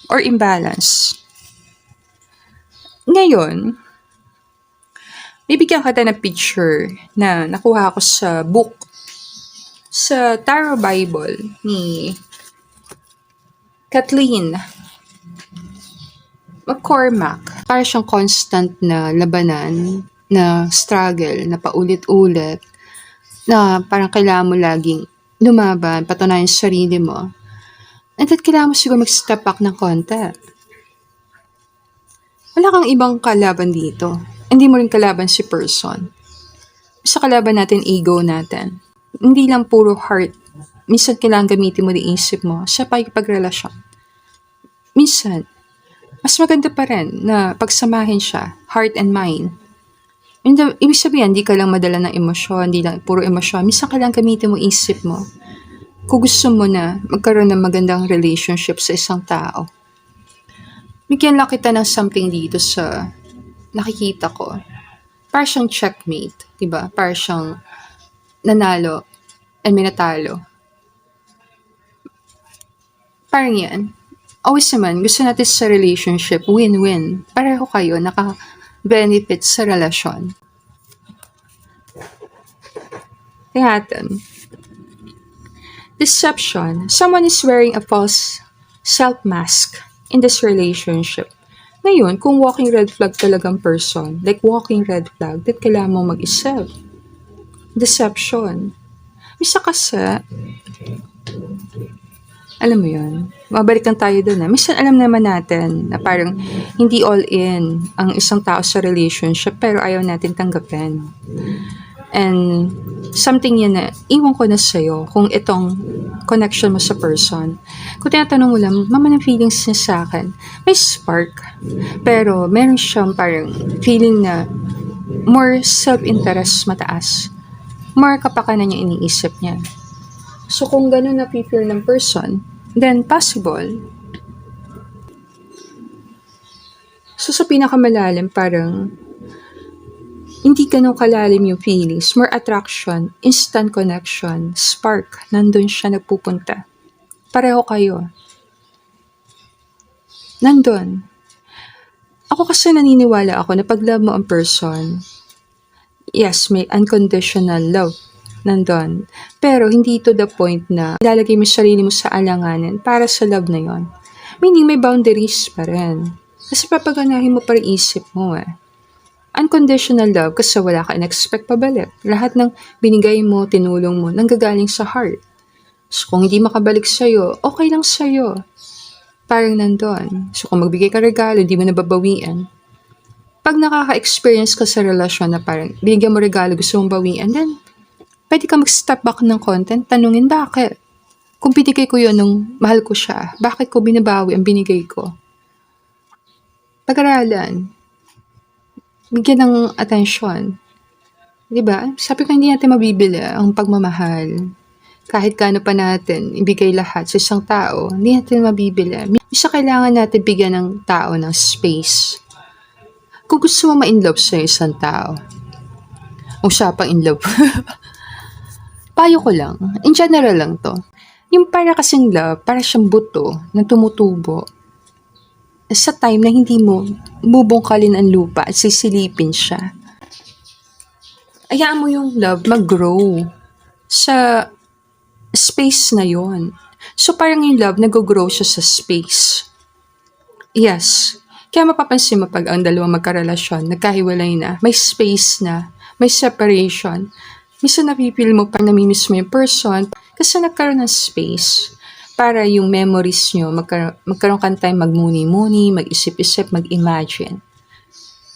or imbalance. Ngayon, bibigyan kita ng picture na nakuha ko sa book, sa Tarot Bible ni Kathleen McCormack. Para siyang constant na labanan, na struggle, na paulit-ulit, na parang kailangan mo laging lumaban, patunayan sa sarili mo. And that kailangan mo siguro mag-step back ng konti. Wala kang ibang kalaban dito. Hindi mo rin kalaban si person. Sa kalaban natin, ego natin. Hindi lang puro heart. Minsan kailangan gamitin mo din isip mo sa pagrelasyon. Minsan, mas maganda pa rin na pagsamahin siya, heart and mind. Ibig sabihin, hindi ka lang madala ng emosyon, hindi lang puro emosyon. Minsan kailangan gamitin mo isip mo. Kung gusto mo na magkaroon ng magandang relationship sa isang tao. Bigyan lang kita ng something dito sa nakikita ko. Para siyang checkmate, diba? Para siyang nanalo and may natalo. Parang yan. Always naman, gusto natin sa relationship, win-win. Pareho kayo, naka-benefit sa relasyon. Tingnan. Deception. Someone is wearing a false self-mask in this relationship. Ngayon, kung walking red flag talagang person, like walking red flag, that kailangan mo mag-isip. Deception. Misa kasi, alam mo yun, mabalikan tayo dun. Minsan alam naman natin na parang hindi all in ang isang tao sa relationship pero ayaw natin tanggapin. And something yun na iwan ko na sa'yo kung itong connection mo sa person. Kung tinatanong mo lang, mama ng feelings niya sa akin, may spark. Pero meron siyang parang feeling na more self-interest mataas. More kapakanan niya iniisip niya. So kung gano'n na-feel ng person, then possible. So sa pinakamalalim, parang hindi ganun kalalim yung feelings. More attraction, instant connection, spark. Nandun siya nagpupunta. Pareho kayo. Nandun. Ako kasi naniniwala ako na pag love mo ang person, yes, may unconditional love. nandun. Pero hindi to the point na ilalagay mo sarili mo sa alanganan para sa love na yon. Meaning may boundaries pa rin. Kasi papaganahin mo pa rin isip mo eh. Unconditional love kasi wala ka in-expect pabalik. Lahat ng binigay mo, tinulong mo, nanggagaling sa heart. So kung hindi makabalik sa'yo, okay lang sa'yo. Parang nandun. So kung magbigay ka regalo, hindi mo nababawian. Pag nakaka-experience ka sa relasyon na parang binigyan mo regalo, gusto mong bawian, then pwede ka mag-step back ng content, tanungin bakit. Kung binigay ko yun nung mahal ko siya, bakit ko binabawi ang binigay ko? Pag-aralan. Bigyan ng atensyon. Diba? Sabi ko hindi natin mabibili ang pagmamahal. Kahit gaano pa natin ibigay lahat sa isang tao, hindi natin mabibili. Isa kailangan natin bigyan ng tao ng space. Kung gusto mo ma-inlove sa isang tao, usapang inlove. Payo ko lang, in general lang to. Yung para kasing love, para siyang buto na tumutubo. Sa time na hindi mo bubungkalin ang lupa at sisilipin siya. Hayaan mo yung love mag-grow sa space na yon. So parang yung love nag-grow siya sa space. Yes. Kaya mapapansin mo pag ang dalawang magkarelasyon, nagkahiwalay na, may space na, may separation. Minsan napipil mo pa namimiss mo yung person kasi nagkaroon ng space para yung memories nyo, magkaroon ka ng time magmuni-muni, mag-isip-isip, mag-imagine.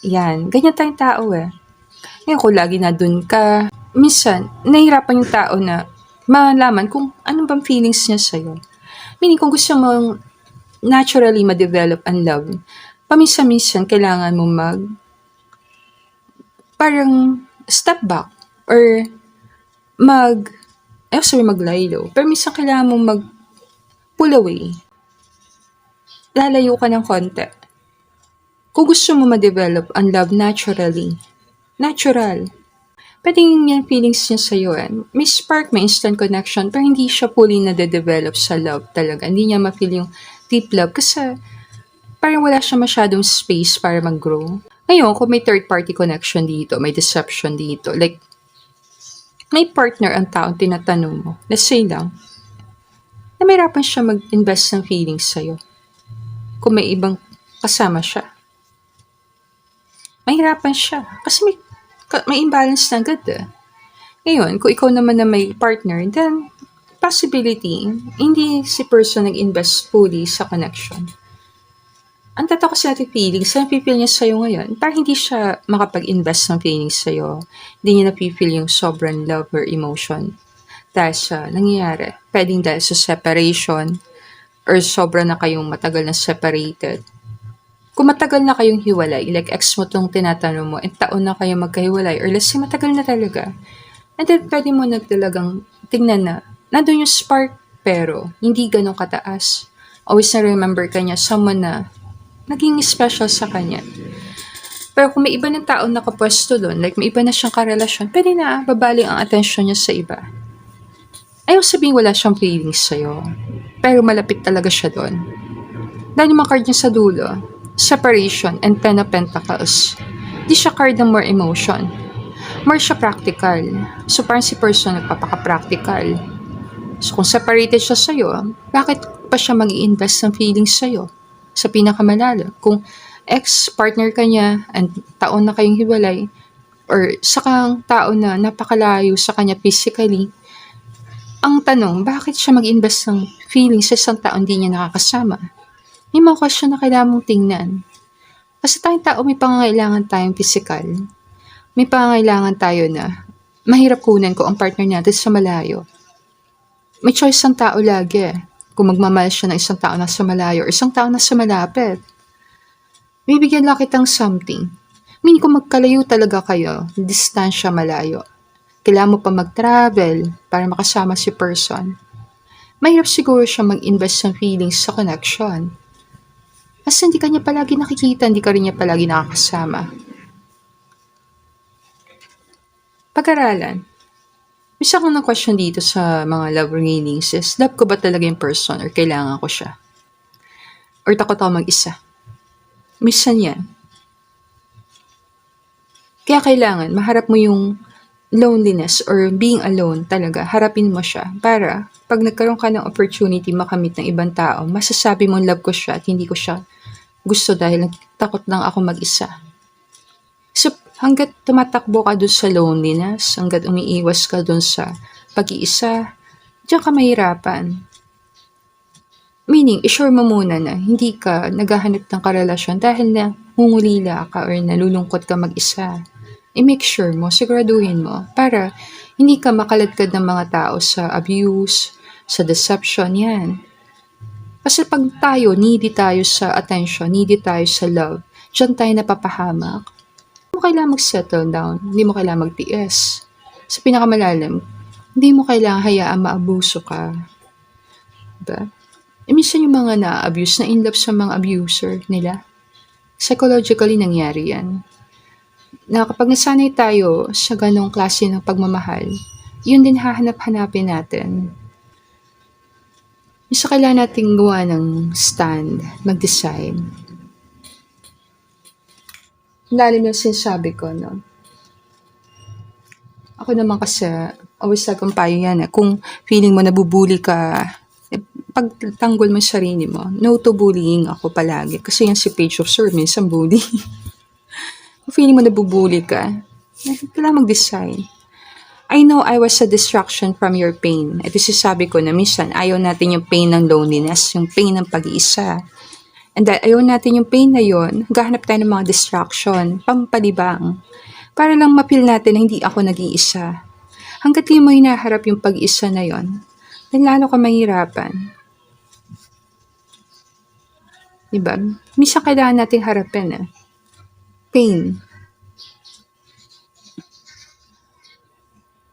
Yan. Ganyan tayong tao eh. Ngayon kung lagi na dun ka, minsan, nahihirapan yung tao na malaman kung ano bang feelings niya sa'yo. Meaning kung gusto mong naturally ma-develop ang love, paminsan-minsan kailangan mo parang step back or mag-lie low. Pero minsan kailangan mo pull away. Lalayo ka ng konti. Kung gusto mo ma-develop ang love naturally, natural. Pwede yung feelings niya sa'yo may spark, may instant connection, pero hindi siya fully na-develop sa love talaga. Hindi niya ma-feel yung deep love kasi parang wala siya masyadong space para mag-grow. Ngayon, kung may third-party connection dito, may deception dito, like, may partner ang taong tinatanong mo, let's say lang, na mahirapan siya mag-invest ng feelings sa'yo. Kung may ibang kasama siya. Mahirapan siya. Kasi may imbalance na agad Ngayon, kung ikaw naman na may partner, then possibility, hindi si person nag-invest fully sa connection. Ang tataw kasi natin feelings, sa napipil niya sa'yo ngayon, parang hindi siya makapag-invest ng feelings sa'yo. Hindi niya napipil yung sobrang love or emotion. Dahil sa nangyayari, pwedeng dahil sa separation, or sobra na kayong matagal na separated. Kung matagal na kayong hiwalay, like ex mo tong tinatanong mo, taon na kayong magkahiwalay, or let's say matagal na talaga, and then pwede mo na talagang tingnan na, nandun yung spark, pero hindi ganun kataas. Always na remember ka niya, someone na naging special sa kanya. Pero kung may iba ng tao nakapwesto doon, like may iba na siyang karelasyon, pwede na babaling ang atensyon niya sa iba. Ayaw sabihin wala siyang feelings sa'yo, pero malapit talaga siya doon. Dahil yung mga card niya sa dulo, separation and Ten of Pentacles. Di siya card ng more emotion. More siya practical. So parang si person nagpapaka-practical. So kung separated siya sa'yo, bakit pa siya mag-i-invest ng feelings sa'yo? Sa pinakamalalim. Kung ex-partner ka niya and taon na kayong hiwalay, or sa kang tao na napakalayo sa kanya physically, ang tanong, bakit siya mag-invest ng feelings sa isang tao hindi niya nakakasama? May mga question na kailangan mong tingnan. Kasi tayong tao may pangangailangan tayong physical. May pangangailangan tayo na mahirap kunin ko ang partner natin sa malayo. May choice ang tao lagi kung magmamahal siya ng isang tao na sa malayo o isang tao na sa malapit. May bigyan lang kitang something. Meaning kung magkalayo talaga kayo, distansya malayo, kailangan mo pa mag-travel para makasama si person. Mahirap siguro siya mag-invest ng feelings sa connection. Kasi hindi ka niya palagi nakikita, hindi ka rin niya palagi nakakasama. Pag-aralan. Isa kong question dito sa mga love readings is, love ko ba talaga yung person or kailangan ko siya? Or takot ako mag-isa? Minsan yan. Kaya kailangan, maharap mo yung loneliness or being alone talaga, harapin mo siya para pag nagkaroon ka ng opportunity makamit ng ibang tao, masasabi mong love ko siya at hindi ko siya gusto dahil takot lang ako mag-isa. So, hanggat tumatakbo ka dun sa loneliness, hanggat umiiwas ka dun sa pag-iisa, diyan ka mahirapan. Meaning, i-sure mo muna na hindi ka naghahanap ng karelasyon dahil na ngungulila ka or nalulungkot ka mag-isa. I-make sure mo, siguraduhin mo, para hindi ka makaladkad ng mga tao sa abuse, sa deception, yan. Kasi pag tayo, needy tayo sa attention, needy tayo sa love, diyan tayo napapahamak. Hindi mo kailangan mag-settle down, hindi mo kailangan mag-TS. Sa pinakamalalim, hindi mo kailangan hayaan maabuso ka. Diba? Minsan yung mga na-abuse, na in love sa mga abuser nila. Psychologically nangyari yan. Na kapag nasanay tayo sa ganong klase ng pagmamahal, yun din hahanap-hanapin natin. Minsan kailangan natin gawa ng stand, mag-decide. Lalim yung sinasabi ko, no? Ako naman kasi, always nagpapayo yan, kung feeling mo nabubuli ka, pagtanggol mo yung sarili mo, no to bullying ako palagi. Kasi yan si Page of Swords, minsan bully. Kung feeling mo nabubuli ka, kailangan mag-decide. I know I was a distraction from your pain. Ito sabi ko na minsan ayaw natin yung pain ng loneliness, yung pain ng pag-iisa. And dahil ayaw natin yung pain na yon, gahanap tayo ng mga distraction, pampalibang, para lang mapil natin na hindi ako nag-iisa. Hanggat di mo hinaharap yung pag-isa na yon, then lalo ka mahirapan. Diba? Minsan kailangan natin harapin pain.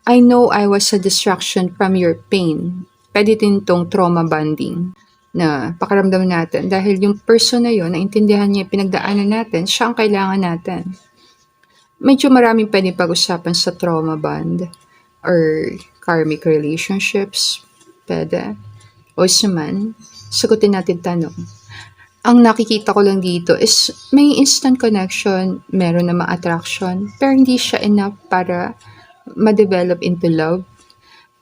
I know I was a distraction from your pain. Pwede din tong trauma bonding na pakiramdam natin dahil yung person na yon, naintindihan niya yung pinagdaanan natin, siya ang kailangan natin. Medyo maraming pwedeng pag-usapan sa trauma bond or karmic relationships. Pwede. O naman, sagutin natin tanong. Ang nakikita ko lang dito is may instant connection, meron namang attraction, pero hindi siya enough para ma-develop into love.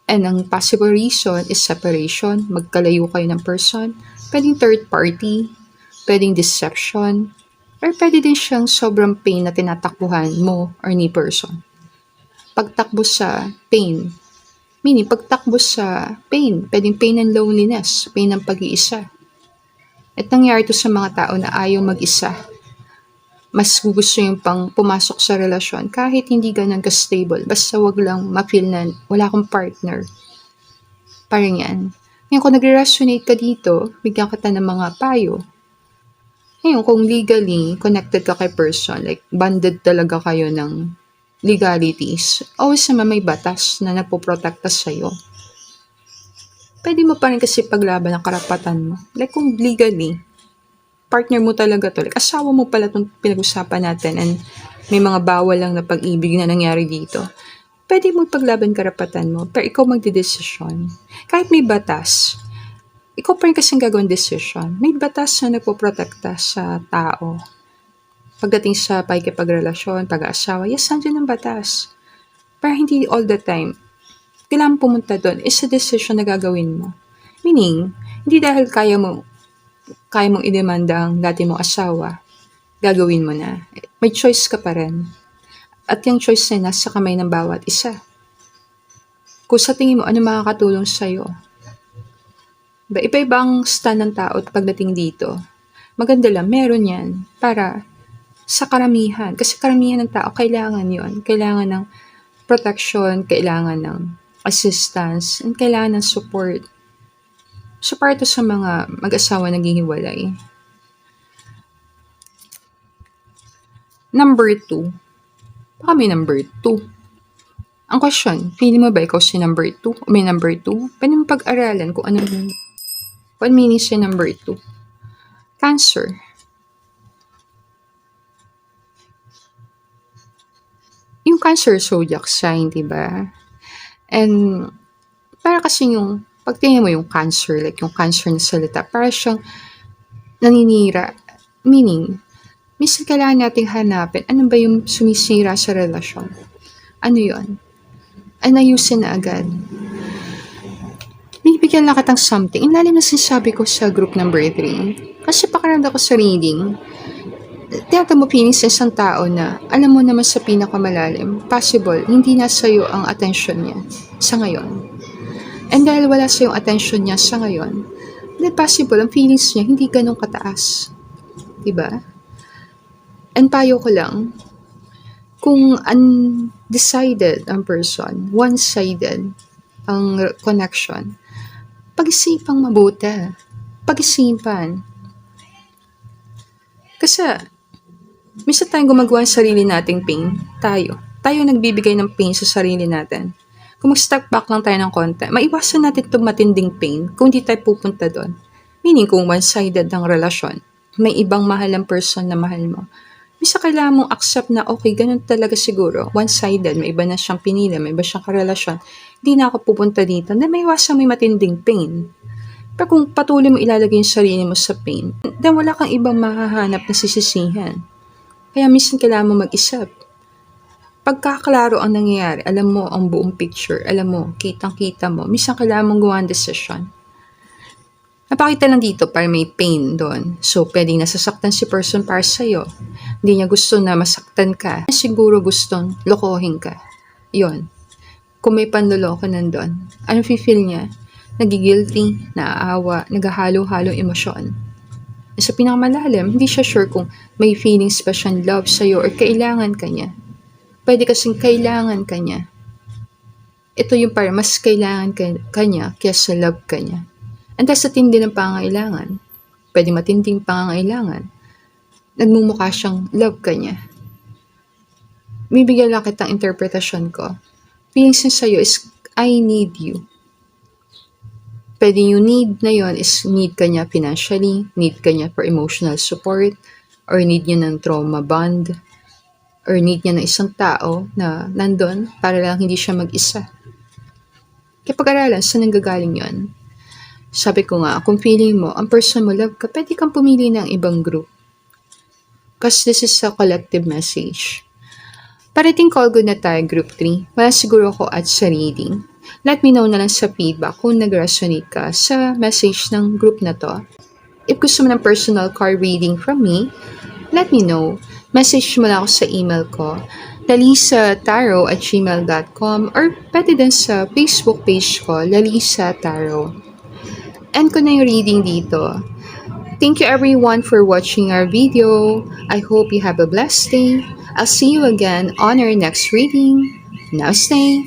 And ang possible reason is separation, magkalayo kayo ng person, pwedeng third party, pwedeng deception, or pwede din siyang sobrang pain na tinatakbuhan mo or ni person. Pagtakbo sa pain, meaning pagtakbo sa pain, pwedeng pain ng loneliness, pain ng pag-iisa. At nangyari to sa mga tao na ayaw mag-isa. Mas gusto yung pang pumasok sa relasyon kahit hindi ganun ka-stable. Basta wag lang ma-feel na wala akong partner. Parang yan. Ngayon, kung nagre-resonate ka dito, bigyan kita ng mga payo. Ngayon, kung legally connected ka kay person, like bonded talaga kayo ng legalities, always naman may batas na napoprotekta sa'yo. Pwede mo pa rin kasi paglaban ang karapatan mo. Like kung legally, partner mo talaga to. Like, asawa mo pala itong pinag-usapan natin and may mga bawal lang na pag-ibig na nangyari dito. Pwede mo paglaban karapatan mo, pero ikaw magdidesisyon. Kahit may batas, ikaw pa rin kasing gagawin decision. May batas na nagpoprotekta sa tao. Pagdating sa pakikipagrelasyon, pag-aasawa, yes, nandiyan ang batas. Pero hindi all the time. Kailangan pumunta doon is a decision na gagawin mo. Meaning, hindi dahil kaya mong idemanda ang dati mong asawa, gagawin mo na. May choice ka pa rin. At yung choice na nasa kamay ng bawat isa. Kung sa tingin mo, ano makakatulong sa'yo? Iba-iba ang stand ng tao pagdating dito. Maganda lang, meron yan. Para sa karamihan. Kasi karamihan ng tao, kailangan yon. Kailangan ng protection, kailangan ng assistance, and kailangan ng support. So, para to sa mga mag-asawa naghihiwalay. Number 2. Baka may number 2. Ang question, feeling mo ba ikaw si number 2? O may number 2? Pwede mo pag-aralan kung anong meaning si number 2. Cancer. Yung Cancer zodiac sign, diba? And, para kasi yung pag tingnan mo yung cancer, like yung cancer na salita, para siyang naninira. Meaning, minsan kailangan nating hanapin, ano ba yung sumisira sa relasyon? Ano yon? ay nayusin na agad. Bibigyan lang kitang something. Ilalim na sinasabi ko sa group number 3. Kasi pakiramdam ko sa reading, tiyata mo feeling sa isang tao na alam mo naman sa pinakamalalim, possible, hindi na sa'yo ang attention niya sa ngayon. And dahil wala sa'yo ang attention niya sa ngayon, then possible, ang feelings niya hindi ganun kataas. Diba? And payo ko lang, kung undecided ang person, one-sided ang connection, pag-isipang mabuti. Pag-isipan. Kasi, minsan tayong gumagawa ng sarili nating pain. Tayo nagbibigay ng pain sa sarili natin. Kung mag-step back lang tayo ng konti, maiwasan natin itong matinding pain kung di tayo pupunta doon. Meaning, kung one-sided ang relasyon, may ibang mahalang person na mahal mo. Minsan kailangan mong accept na okay, ganun talaga siguro. One-sided, may iba na siyang pinili, may iba siyang karelasyon. Hindi na ako pupunta dito. Na may iwasan may matinding pain. Pero kung patuloy mo ilalagay yung sarili mo sa pain, then wala kang ibang mahahanap na sisisihan. Kaya minsan kailangan mo mag-isip. Pagkaklaro ang nangyayari, alam mo ang buong picture, alam mo, kitang-kita mo, minsan kailangan mong gawa ang decision. Napakita lang dito para may pain doon. So, pwedeng nasasaktan si person para sa'yo. Hindi niya gusto na masaktan ka. Siguro gustong lokohin ka. Yon. Kung may panloloko nandun, anong feel niya? Nagigilty, naaawa, naghahalo-halong emosyon. Sa pinakamalalim, hindi siya sure kung may feelings pa siyang love sa'yo or kailangan ka niya. Pwede kasing kailangan ka niya. Ito yung para mas kailangan ka niya kaysa love ka niya. And sa tindi ng pangangailangan, pwede matinding pangangailangan, nagmumukha siyang love ka niya. Bibigyan lang kitang interpretasyon ko. Feelings niya sa'yo is, I need you. Pwede yung need na yon is need ka niya financially, need ka niya for emotional support, or need niya ng trauma bond, or need niya ng isang tao na nandun para lang hindi siya mag-isa. Kaya pag-aralan, saan nanggagaling yon? Sabi ko nga, kung feeling mo, ang person mo love ka, pwede kang pumili ng ibang group. Because this is a collective message. Parating call good na tayo, group 3. Wala siguro ako at sa reading. Let me know na lang sa feedback kung nag-resonate ka sa message ng group na to. If gusto mo ng personal card reading from me, let me know. Message mo lang ako sa email ko, lalisataro@gmail.com, or pwede din sa Facebook page ko, Lalisa Taro. End ko na yung reading dito. Thank you everyone for watching our video. I hope you have a blessed day. I'll see you again on our next reading. Namaste.